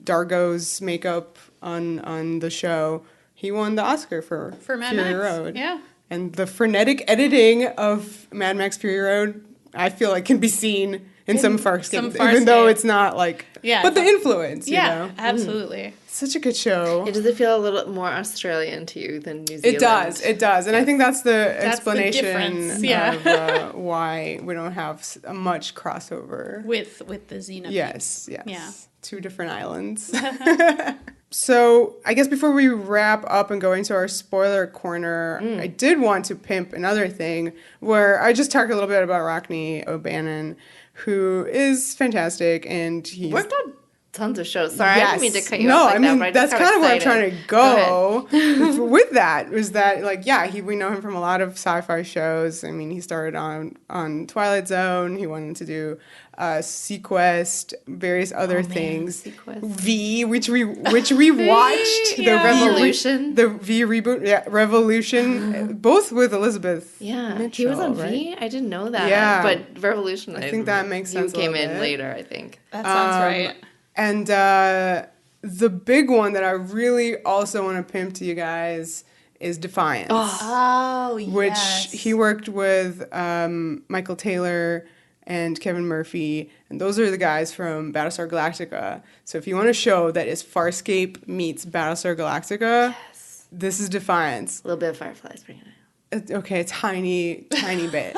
A: Dargo's makeup on the show. He won the Oscar for
C: Mad
A: Fury
C: Max.
A: Road.
C: Yeah.
A: And the frenetic editing of Mad Max Fury Road, I feel like can be seen in some Farscape, even though
C: Farscape.
A: it's not like.
C: Yeah,
A: But the
C: it's
A: influence,
C: absolutely.
A: Such a good show.
B: Does it feel a little more Australian to you than New Zealand?
A: It does. And I think that's the
C: the
A: explanation
C: difference, yeah.
A: of why we don't have much crossover.
C: With the Xena.
A: Yes.
C: Yeah.
A: Two different islands. So I guess before we wrap up and go into our spoiler corner, I did want to pimp another thing where I just talked a little bit about Rockne O'Bannon, who is fantastic, and he's
B: Worked on tons of shows. Sorry, I didn't mean to cut you
A: no,
B: off like
A: I mean,
B: that, but I just
A: that's
B: got
A: kind of where I'm
B: excited.
A: trying to go with that. Was that like, we know him from a lot of sci-fi shows. I mean, he started on Twilight Zone. He went on to do Sequest, various other things.
B: Sequest.
A: V, which we watched.
C: Yeah.
B: Revolution.
A: The V reboot. Yeah, Revolution. Both with Elizabeth.
B: Yeah, he
A: Mitchell,
B: was on
A: right?
B: V. I didn't know that.
A: Yeah.
B: But Revolution.
A: I think that makes sense a
B: You came
A: little
B: in
A: bit.
B: later, I think.
C: That sounds right.
A: And the big one that I really also want to pimp to you guys is Defiance.
C: Oh, yes.
A: Which he worked with Michael Taylor and Kevin Murphy, and those are the guys from Battlestar Galactica. So if you want a show that is Farscape meets Battlestar Galactica, this is Defiance.
B: A little bit of Fireflies bringing it.
A: Okay, a tiny bit.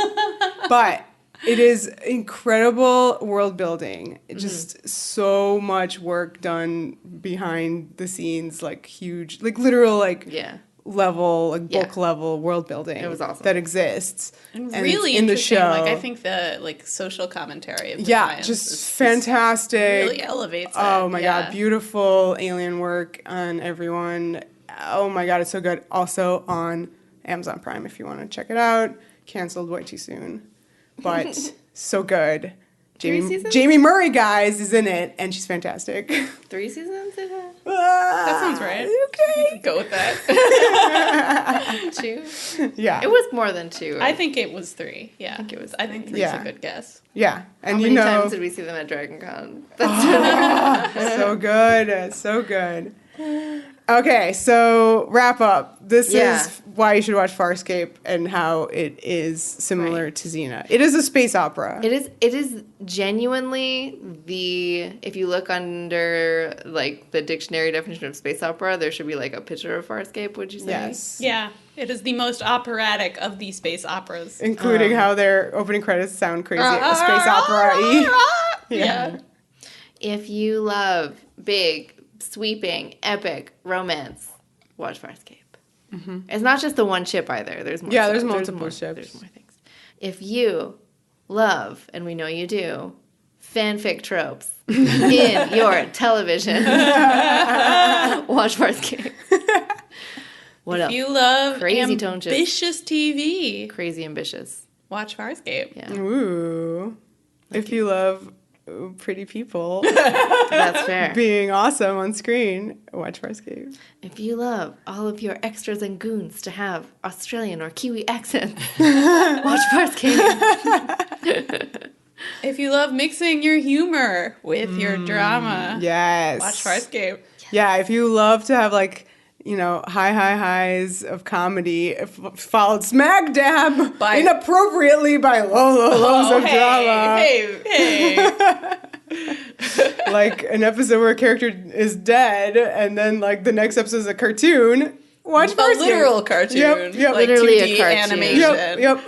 A: But it is incredible world building. Just so much work done behind the scenes, like huge, like literal, like
B: Yeah.
A: level, like
B: Yeah.
A: book level world building.
B: It was awesome.
A: That exists.
C: And
A: it's
C: really
A: in the
C: interesting.
A: show.
C: Like, I think the social commentary of
A: Yeah,
C: Defiance
A: just
C: is
A: fantastic.
C: really elevates it.
A: Oh my
C: Yeah.
A: god, beautiful alien work on everyone. Oh my god, it's so good. Also on Amazon Prime if you want to check it out. Canceled way too soon. but so good.
B: 3 seasons?
A: Jamie Murray, guys, is in it, and she's fantastic.
B: 3 seasons it had?
C: That sounds right.
A: Okay.
C: Go with that.
B: 2?
A: Yeah.
B: It was more than 2.
C: I think it was 3. Yeah.
B: think it was
C: I think 3's
A: Yeah.
C: a good guess.
A: Yeah. And
B: How many times did we see them at Dragon Con?
A: so good. So good. Okay, so wrap up. This is why you should watch Farscape and how it is similar to Xena. It is a space opera.
B: It is genuinely if you look under like the dictionary definition of space opera, there should be like a picture of Farscape, would you say?
A: Yes.
C: Yeah. It is the most operatic of the space operas.
A: Including how their opening credits sound crazy. Space opera-y.
C: Yeah.
B: If you love big, sweeping, epic romance, watch Farscape. Mm-hmm. It's not just the one ship either. There's more.
A: Yeah,
B: stuff.
A: there's multiple ships.
B: There's more things. If you love, and we know you do, fanfic tropes in your television, watch Farscape. What else?
C: If you love
B: Crazy tone shifts.
C: ambitious TV,
B: Crazy ambitious.
C: watch Farscape.
B: Yeah,
A: Ooh. If you love pretty people
B: that's fair.
A: being awesome on screen, watch Farscape.
B: If you love all of your extras and goons to have Australian or Kiwi accents, watch Farscape.
C: If you love mixing your humor with your drama,
A: Yes.
C: watch Farscape.
A: Yeah, if you love to have like, high highs of comedy followed smack dab inappropriately by lows of drama.
C: Hey.
A: Like an episode where a character is dead and then like the next episode is a cartoon. Watch
C: A
A: Farscape.
C: literal cartoon.
A: Yep.
C: Like
B: Literally
C: 2D
B: a cartoon.
C: animation.
A: Yep.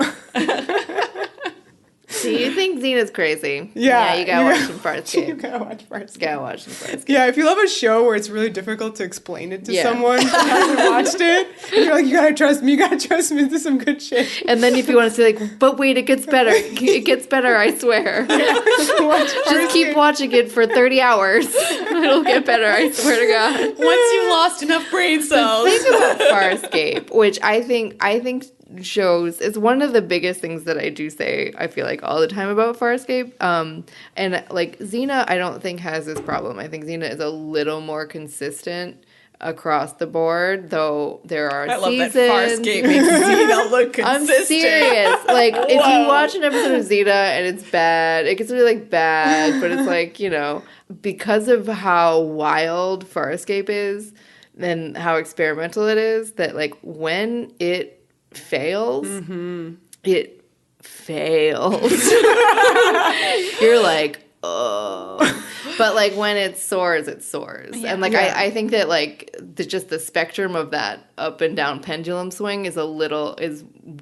B: Do you think Xena's crazy?
A: Yeah,
B: you gotta
A: you
B: watch some Farscape.
A: You gotta watch Farscape.
B: Gotta watch some Farscape.
A: Yeah, if you love a show where it's really difficult to explain it to
B: Yeah.
A: someone who hasn't watched it, you're like, you gotta trust me, this is some good shit.
B: And then if you want to say like, but wait, it gets better. It gets better, I swear. Just keep watching it for 30 hours. It'll get better, I swear to God.
C: Once you've lost enough brain cells.
B: Think about Farscape, which I think shows is one of the biggest things that I do say I feel like all the time about Farscape. And like Xena, I don't think has this problem. I think Xena is a little more consistent across the board, though there are
C: I love
B: seasons.
C: that Farscape makes Xena look consistent.
B: I'm serious. Like, if you watch an episode of Xena and it's bad, it gets really, like, bad, but it's like, because of how wild Farscape is and how experimental it is, that, like, when it fails, it fails. You're like, oh. But, like, when it soars, it soars.
C: Yeah.
B: And, like, I think that, like, just the spectrum of that up and down pendulum swing is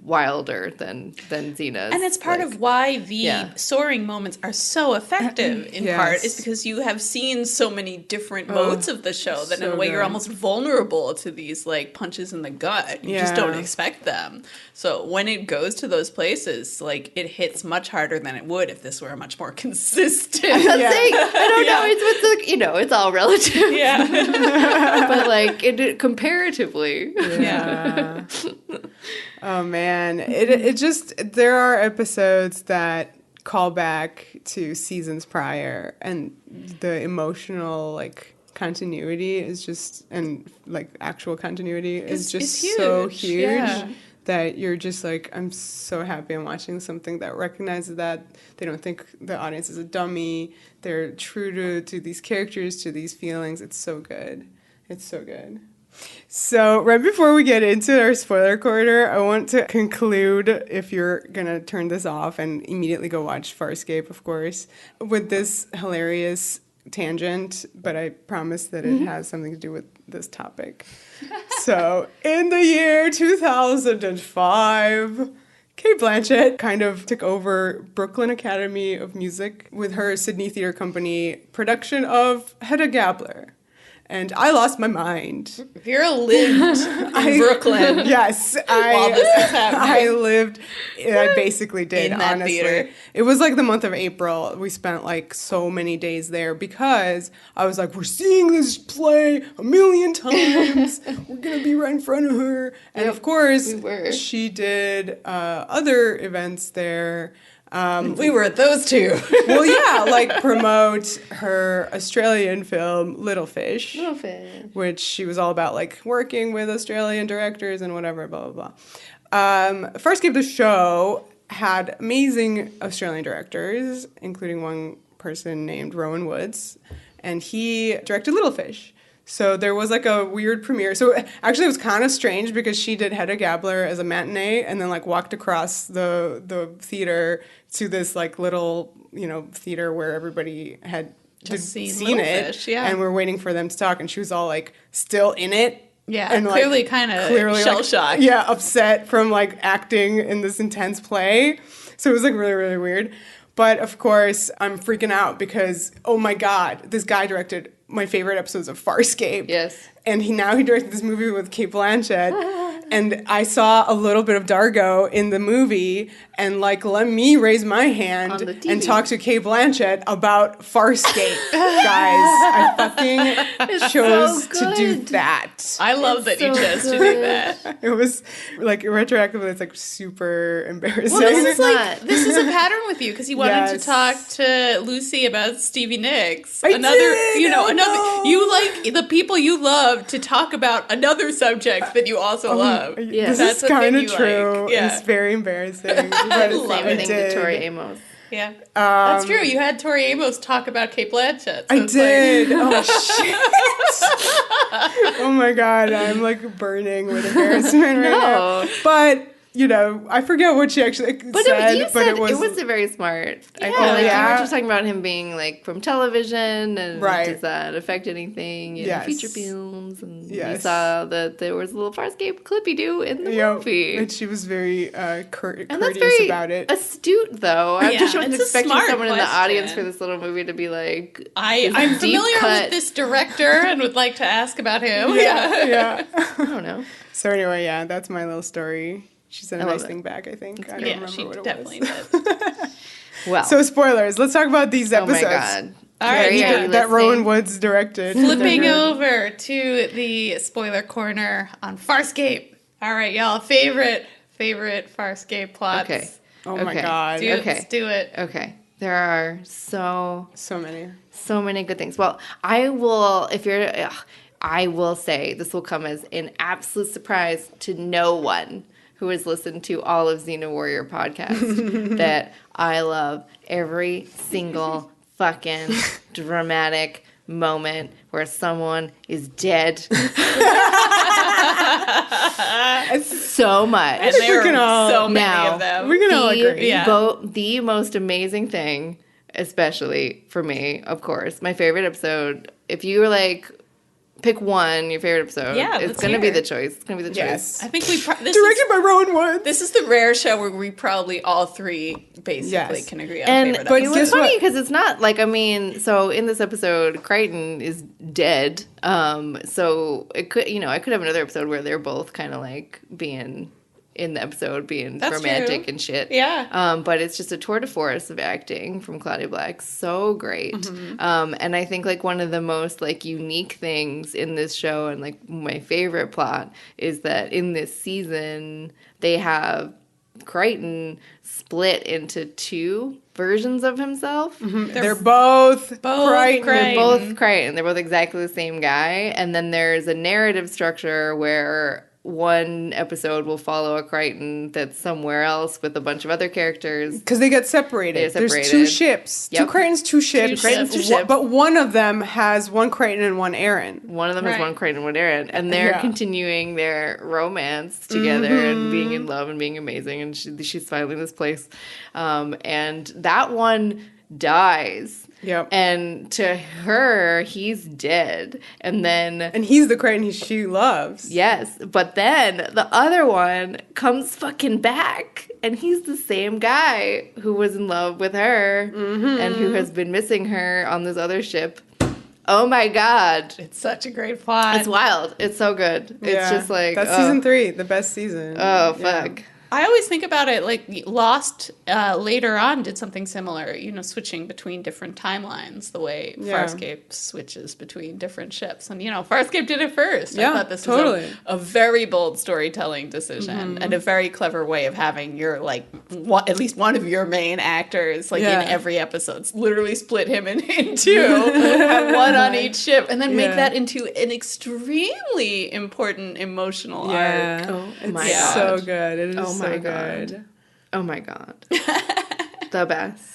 B: wilder than Xena's.
C: And it's part of why the soaring moments are so effective, in part, is because you have seen so many different modes of the show that in a way you're almost vulnerable to these, like, punches in the gut. You just don't expect them. So when it goes to those places, like, it hits much harder than it would if this were a much more consistent.
B: I'm saying, I don't know. It's all relative.
C: Yeah.
B: But like comparatively,
A: Yeah. Oh man, it just there are episodes that call back to seasons prior, and the emotional like continuity is just and like actual continuity is just so huge.
C: Yeah.
A: That you're just like, I'm so happy I'm watching something that recognizes that. They don't think the audience is a dummy. They're true to these characters, to these feelings. It's so good. It's so good. So right before we get into our spoiler corner, I want to conclude, if you're going to turn this off and immediately go watch Farscape, of course, with this hilarious tangent, but I promise that it has something to do with this topic. So, in the year 2005, Cate Blanchett kind of took over Brooklyn Academy of Music with her Sydney Theatre Company production of Hedda Gabler. And I lost my mind.
C: Vera lived in Brooklyn.
A: Yes,
C: while this was happening.
A: I basically did,
C: In that
A: honestly.
C: theater.
A: It was like the month of April. We spent like so many days there because I was like, we're seeing this play a million times. We're going to be right in front of her. And of course,
B: we were.
A: she did other events there.
C: We were at those two.
A: Well, yeah, like promote her Australian film Little Fish, which she was all about like working with Australian directors and whatever, blah, blah, blah. Farscape, the show, had amazing Australian directors, including one person named Rowan Woods, and he directed Little Fish. So there was like a weird premiere. So actually it was kind of strange because she did Hedda Gabler as a matinee and then like walked across the theater to this like little, theater where everybody had
C: Just
A: seen it.
C: Fish, yeah.
A: And we're waiting for them to talk, and she was all like still in it.
C: Yeah,
A: and
C: clearly kind of shell-shocked.
A: Yeah, upset from like acting in this intense play. So it was like really, really weird. But of course, I'm freaking out because, oh my God, this guy directed my favorite episodes of Farscape.
B: Yes.
A: And he directed this movie with Cate Blanchett. And I saw a little bit of Dargo in the movie, and like, let me raise my hand and talk to Cate Blanchett about Farscape. Guys, I fucking chose to do that.
C: I love that you chose to do that.
A: It was like retroactively, it's like super embarrassing.
C: Well, this is a pattern with you because you wanted to talk to Lucy about Stevie Nicks. You like the people you love to talk about another subject that you also love.
A: Yes. This is kind of true. Like. Yeah. It's very embarrassing. But
B: Same thing with Tori Amos.
C: Yeah, that's true. You had Tori Amos talk about Cate Blanchett. So
A: I did. Oh, shit. Oh, my God. I'm, like, burning with embarrassment right now. But, I forget what she actually said.
B: It was very smart. Yeah. I feel like you were just talking about him being, like, from television, and does that affect anything in feature films? And you saw that there was a little Farscape clippy-doo in the movie.
A: And she was very courteous about it.
B: Astute, though. I just wasn't expecting someone in the audience for this little movie to be like,
C: I'm familiar with this director and would like to ask about him.
A: Yeah.
B: I don't know.
A: So anyway, that's my little story. She sent a nice thing back, I think. I don't remember what it
C: definitely
A: was.
C: Did.
A: Well. So spoilers. Let's talk about these episodes.
B: Oh my God.
C: All right.
A: That Rowan Woods directed.
C: Flipping over to the spoiler corner on Farscape. All right, y'all. Favorite Farscape plots.
B: Okay.
A: Oh my God.
C: Let's do it.
B: Okay. There are so many good things. Well, I will say this will come as an absolute surprise to no one who has listened to all of Xena Warrior podcasts that I love every single fucking dramatic moment where someone is dead. So much.
C: And there are so many of them.
A: We can all agree.
B: The most amazing thing, especially for me, of course, my favorite episode, if you were like, pick one, your favorite episode.
C: Yeah,
B: it's going to be the choice. It's going to be the choice.
C: I think
A: directed by Rowan Woods.
C: This is the rare show where we probably all three basically can agree on favorite.
B: But it's funny because it's not like, so in this episode, Crichton is dead. So it could, I could have another episode where they're both kind of like being in the episode, being romantic and shit.
C: Yeah.
B: But it's just a tour de force of acting from Claudia Black. So great. Mm-hmm. And I think like one of the most like unique things in this show, and like my favorite plot, is that in this season they have Crichton split into two versions of himself.
A: Mm-hmm. They're both Crichton.
B: They're both Crichton. They're both exactly the same guy. And then there's a narrative structure where one episode will follow a Crichton that's somewhere else with a bunch of other characters.
A: Because they get separated. There's two ships.
B: Yep.
A: Two Crichtons, two ships. But one of them has one Crichton and one Aaron.
B: One of them has one Crichton and one Aaron. And they're continuing their romance together and being in love and being amazing. And she's finding this place. And that one dies.
A: Yep.
B: And to her, he's dead. And
A: he's the Crichton she loves.
B: Yes. But then the other one comes fucking back. And he's the same guy who was in love with her and who has been missing her on this other ship. Oh my God.
C: It's such a great plot.
B: It's wild. It's so good. It's just like...
A: That's season 3, the best season.
B: Oh, fuck.
C: I always think about it like Lost later on did something similar, switching between different timelines, the way Farscape switches between different ships. And, Farscape did it first. I thought this was a very bold storytelling decision and a very clever way of having your, like, at least one of your main actors, like, in every episode. Literally split him in two, have one on each ship, and then make that into an extremely important emotional arc.
B: Oh,
A: it's
B: my God.
A: so good. It is so good.
B: Oh my God. The best.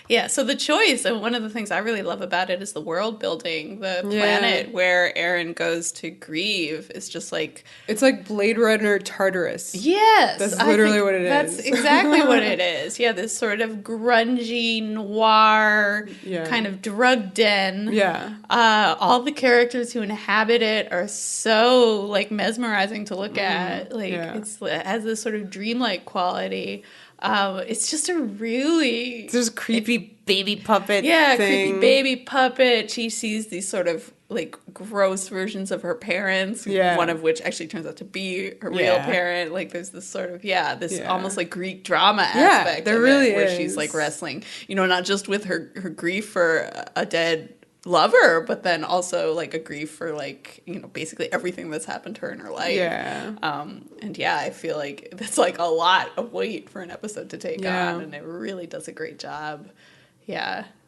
C: Yeah, so the choice, and one of the things I really love about it is the world building. The planet where Aaron goes to grieve is just like...
A: It's like Blade Runner Tartarus.
C: Yes.
A: That's literally what it is.
C: That's exactly what it is. Yeah, this sort of grungy, noir, kind of drug den.
A: Yeah.
C: All the characters who inhabit it are so, like, mesmerizing to look at. Like, it has this sort of dreamlike quality. It's just a really...
A: There's a creepy baby puppet
C: thing.
A: creepy
C: baby puppet. She sees these sort of, like, gross versions of her parents, one of which actually turns out to be her real parent. Like, there's this sort of, this almost, like, Greek drama aspect
A: there
C: of
A: really
C: it, where
A: is.
C: she's, like, wrestling, not just with her grief for a dead lover, but then also, like, a grief for, like, basically everything that's happened to her in her life. And I feel like that's, like, a lot of weight for an episode to take on, and it really does a great job.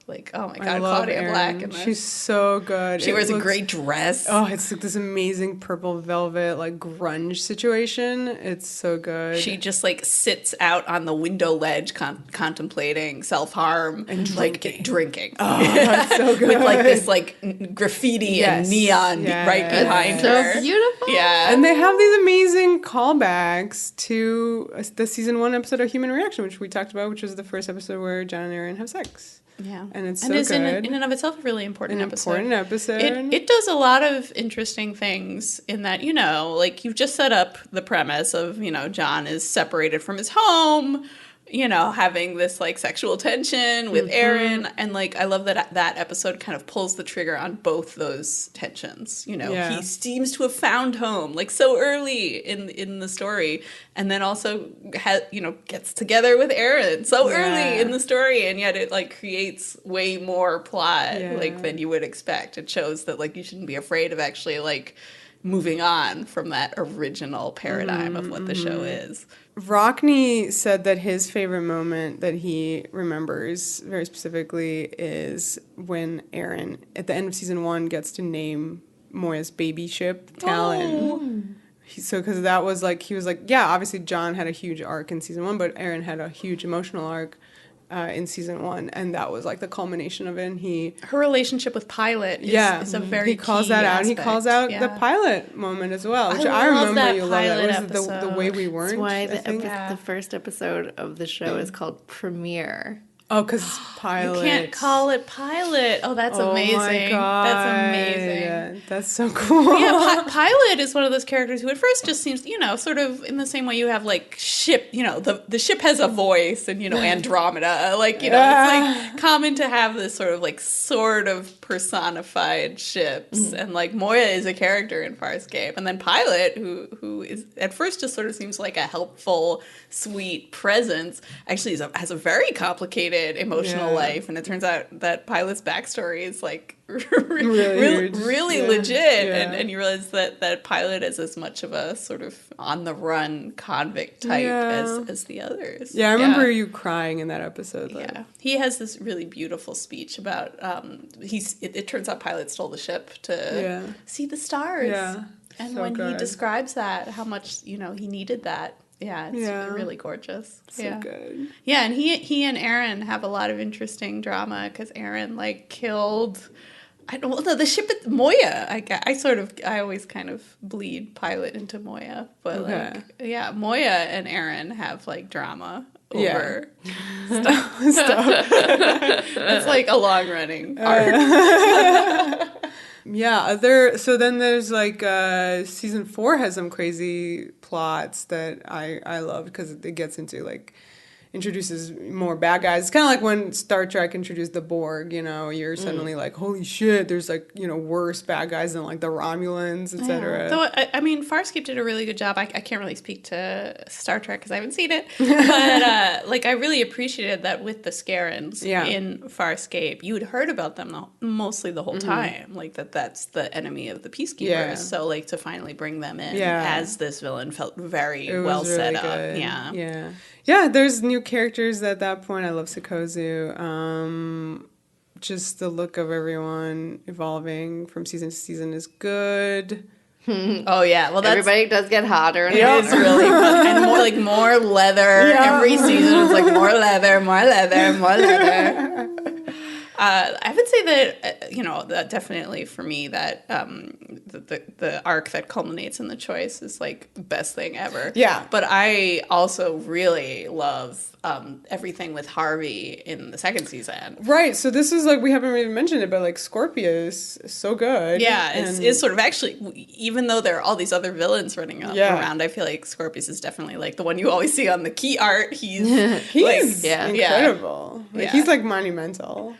C: Like, oh my God, Claudia Black in this.
A: She's so good.
C: She wears a great dress.
A: Oh, it's like this amazing purple velvet, like, grunge situation. It's so good.
C: She just, like, sits out on the window ledge contemplating self-harm.
A: And
C: drinking.
A: Oh, that's so good.
C: With, like, this, like, graffiti and neon right behind her.
B: So beautiful.
C: Yeah.
A: And they have these amazing callbacks to the season 1 episode of Human Reaction, which we talked about, which was the first episode where John and Aaron have sex.
C: Yeah.
A: And it's so good.
C: In and of itself a really important episode.
A: It
C: It does a lot of interesting things in that, like, you've just set up the premise of, John is separated from his home, having this, like, sexual tension with Aaron. And, like, I love that episode kind of pulls the trigger on both those tensions. He seems to have found home, like, so early in the story. And then also, gets together with Aaron so early in the story. And yet it, like, creates way more plot, like, than you would expect. It shows that, like, you shouldn't be afraid of actually, like, moving on from that original paradigm of what the show is.
A: Rockney said that his favorite moment that he remembers very specifically is when Aaron, at the end of season 1, gets to name Moya's baby ship Talon. Because that was like, he was like, obviously John had a huge arc in season 1, but Aaron had a huge emotional arc in season 1, and that was like the culmination of it. And her
C: relationship with Pilot is a very
A: he calls that out. He calls out the Pilot moment as well, which I remember you love. That was the way we weren't.
B: That's why the first episode of the show is called Premiere.
A: Oh, because Pilot.
C: You can't call it Pilot. Oh, that's amazing.
A: My God.
C: That's amazing.
A: That's so cool.
C: Yeah, Pilot is one of those characters who at first just seems, sort of in the same way you have, like, ship, the ship has a voice and, Andromeda. Like, it's like common to have this sort of personified ships. And, like, Moya is a character in Farscape. And then Pilot, who is at first just sort of seems like a helpful, sweet presence, actually has a very complicated emotional life, and it turns out that Pilot's backstory is, like, really legit, and you realize that Pilot is as much of a sort of on the run convict type as the others.
A: I remember you crying in that episode though.
C: He has this really beautiful speech about it turns out Pilot stole the ship to see the stars, and so when he describes that, how much he needed that. It's really gorgeous.
A: So good.
C: Yeah, and he and Aaron have a lot of interesting drama because Aaron, like, killed... the ship at Moya. I always kind of bleed Pilot into Moya. But, Moya and Aaron have, like, drama over stuff. It's, like, a long-running arc.
A: So then there's, like, season 4 has some crazy plots that I love because it gets into, like, introduces more bad guys. It's kind of like when Star Trek introduced the Borg, you know, you're suddenly like, holy shit, there's like, you know, worse bad guys than like the Romulans, etc.
C: Though, I mean, Farscape did a really good job. I can't really speak to Star Trek because I haven't seen it. But, like, I really appreciated that with the Scarens in Farscape, you'd heard about them mostly the whole time. Like, that's the enemy of the Peacekeepers.
A: Yeah.
C: So, like, to finally bring them in as this villain felt very well
A: really
C: set up.
A: good.
C: Yeah.
A: Yeah. Yeah, there's new characters at that point. I love Sikozu. Just the look of everyone evolving from season to season is good.
C: Oh yeah, well that's
B: Everybody does get hotter. And
C: it is really fun. And more leather.
A: Yeah.
C: Every season it's like more leather, more leather, more leather. I would say that that definitely for me that the arc that culminates in the choice is like the best thing ever.
A: Yeah.
C: But I also really love everything with Harvey in the second season.
A: Right, so this is like, we haven't really mentioned it, but like Scorpius is so good.
C: Yeah, is sort of actually, even though there are all these other villains running around, I feel like Scorpius is definitely like the one you always see on the key art. He's
A: incredible. Like, he's like monumental.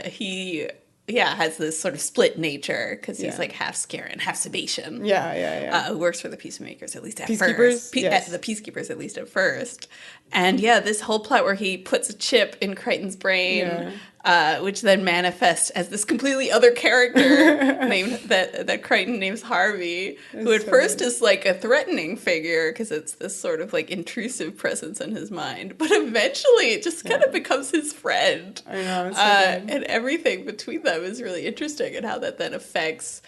C: He has this sort of split nature because he's like half Scaran, half Sebastian. Who works for the Peacemakers at least at first. The Peacekeepers at least at first. And this whole plot where he puts a chip in Crichton's brain, which then manifests as this completely other character named that Crichton names Harvey, who at first is like a threatening figure because it's this sort of like intrusive presence in his mind, but eventually it just kind of becomes his friend.
A: I know, it's so good.
C: And everything between them is really interesting, and how that then affects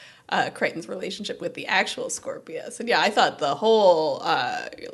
C: Crichton's relationship with the actual Scorpius. And I thought the whole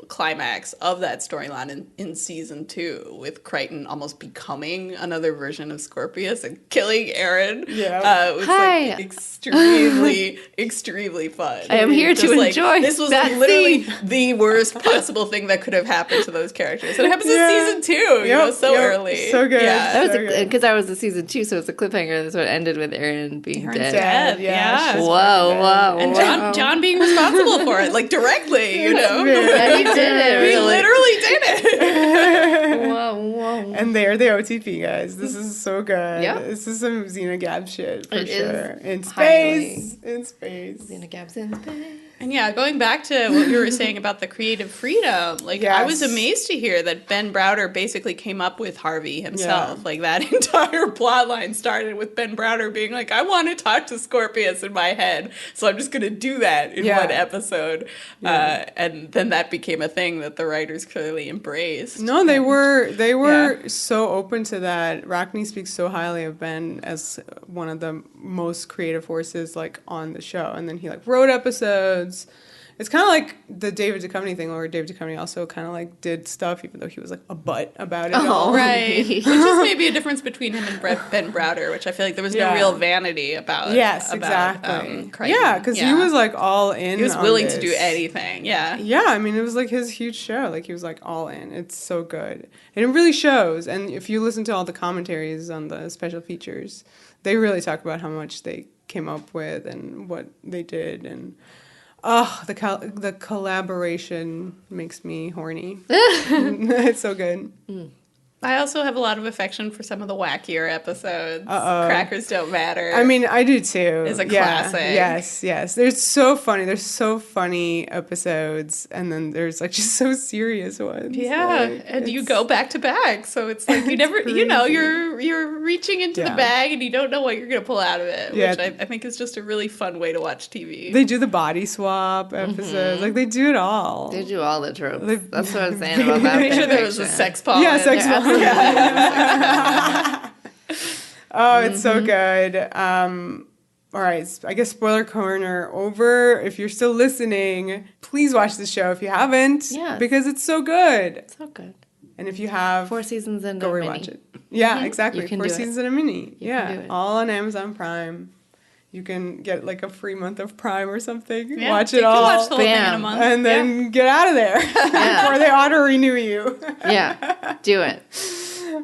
C: climax of that storyline in season 2 with Crichton almost becoming another version of Scorpius and killing Aaron was like extremely, extremely fun.
B: I am here to enjoy
C: this was
B: that
C: literally
B: scene.
C: the worst possible thing that could have happened to those characters. And it happens in season 2, so early.
A: So good.
C: Yeah.
B: That was because I was the season 2, so it's a cliffhanger. That's what ended with Aaron being dead.
C: Dead. Yeah.
B: Whoa.
C: And John being responsible for it, like directly,
B: Yeah, he did it.
C: He
B: Really.
C: literally did it.
B: Whoa.
A: And they're the OTP, guys. This is so good.
B: Yeah.
A: This is some Xena Gab shit, for
B: It
A: sure.
B: is
A: In space. In space.
B: Xena Gab's in space.
C: And going back to what you were saying about the creative freedom, like I was amazed to hear that Ben Browder basically came up with Harvey himself.
A: Yeah.
C: Like that entire plot line started with Ben Browder being like, I want to talk to Scorpius in my head, so I'm just going to do that in one episode. And then that became a thing that the writers clearly embraced.
A: No, they were so open to that. Rockney speaks so highly of Ben as one of the most creative forces like on the show, and then he like wrote episodes. It's kind of like the David Duchovny thing, where David Duchovny also kind of like did stuff, even though he was like a butt about it all.
C: Right. Which is maybe a difference between him and Ben Browder, which I feel like there was no real vanity about.
A: Yes, exactly.
C: Crichton.
A: Yeah, because he was like all in.
C: He was willing
A: on
C: to do anything. Yeah.
A: Yeah, I mean, it was like his huge show. Like, he was like all in. It's so good. And it really shows. And if you listen to all the commentaries on the special features, they really talk about how much they came up with and what they did. And the collaboration makes me horny. It's so good.
C: I also have a lot of affection for some of the wackier episodes. Crackers Don't Matter.
A: I mean, I do too.
C: It's a classic.
A: Yes. There's so funny. There's so funny episodes, and then there's like just so serious ones.
C: Yeah,
A: like,
C: and you go back to back, so it's like you never,
A: crazy.
C: you're reaching into the bag, and you don't know what you're gonna pull out of it.
A: Yeah.
C: Which I think is just a really fun way to watch TV.
A: They do the body swap episodes. Like, they do it all.
B: They do all the tropes. That's what I'm saying about that.
C: Make sure there was a sex bomb.
A: Yeah, sex
C: in there.
A: bomb. Oh, it's so good. All right, I guess spoiler corner over. If you're still listening, please watch the show if you haven't.
B: Yes.
A: Because it's so good.
B: So good.
A: And if you have
B: 4 seasons and
A: go
B: a
A: rewatch
B: mini.
A: it. Yeah, exactly.
B: You can
A: 4
B: do it.
A: seasons and a mini.
B: You can do it.
A: All on Amazon Prime. You can get like a free month of Prime or something.
C: Yeah,
A: Watch
C: you
A: it
C: can
A: all.
C: watch the whole thing in a
B: Bam.
C: month.
A: And then get out of there before they auto-renew you.
B: Yeah, do it.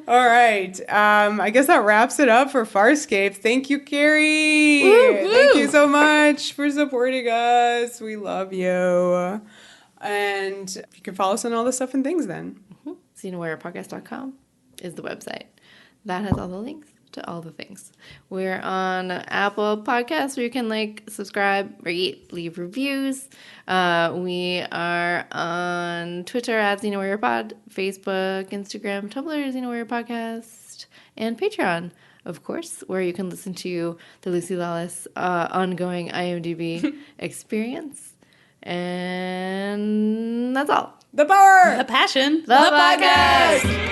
A: All right. I guess that wraps it up for Farscape. Thank you, Carrie.
C: Woo,
A: Thank
C: woo.
A: you so much for supporting us. We love you. And you can follow us on all the stuff and things then.
B: XenaWarriorPodcast.com is the website. That has all the links to all the things. We're on Apple Podcasts where you can subscribe, rate, leave reviews. We are on Twitter at XenaWarriorPod, Facebook, Instagram, Tumblr, Xena Warrior Podcast, and Patreon, of course, where you can listen to the Lucy Lawless ongoing IMDb experience. And that's all.
A: The power!
C: The passion.
B: The podcast!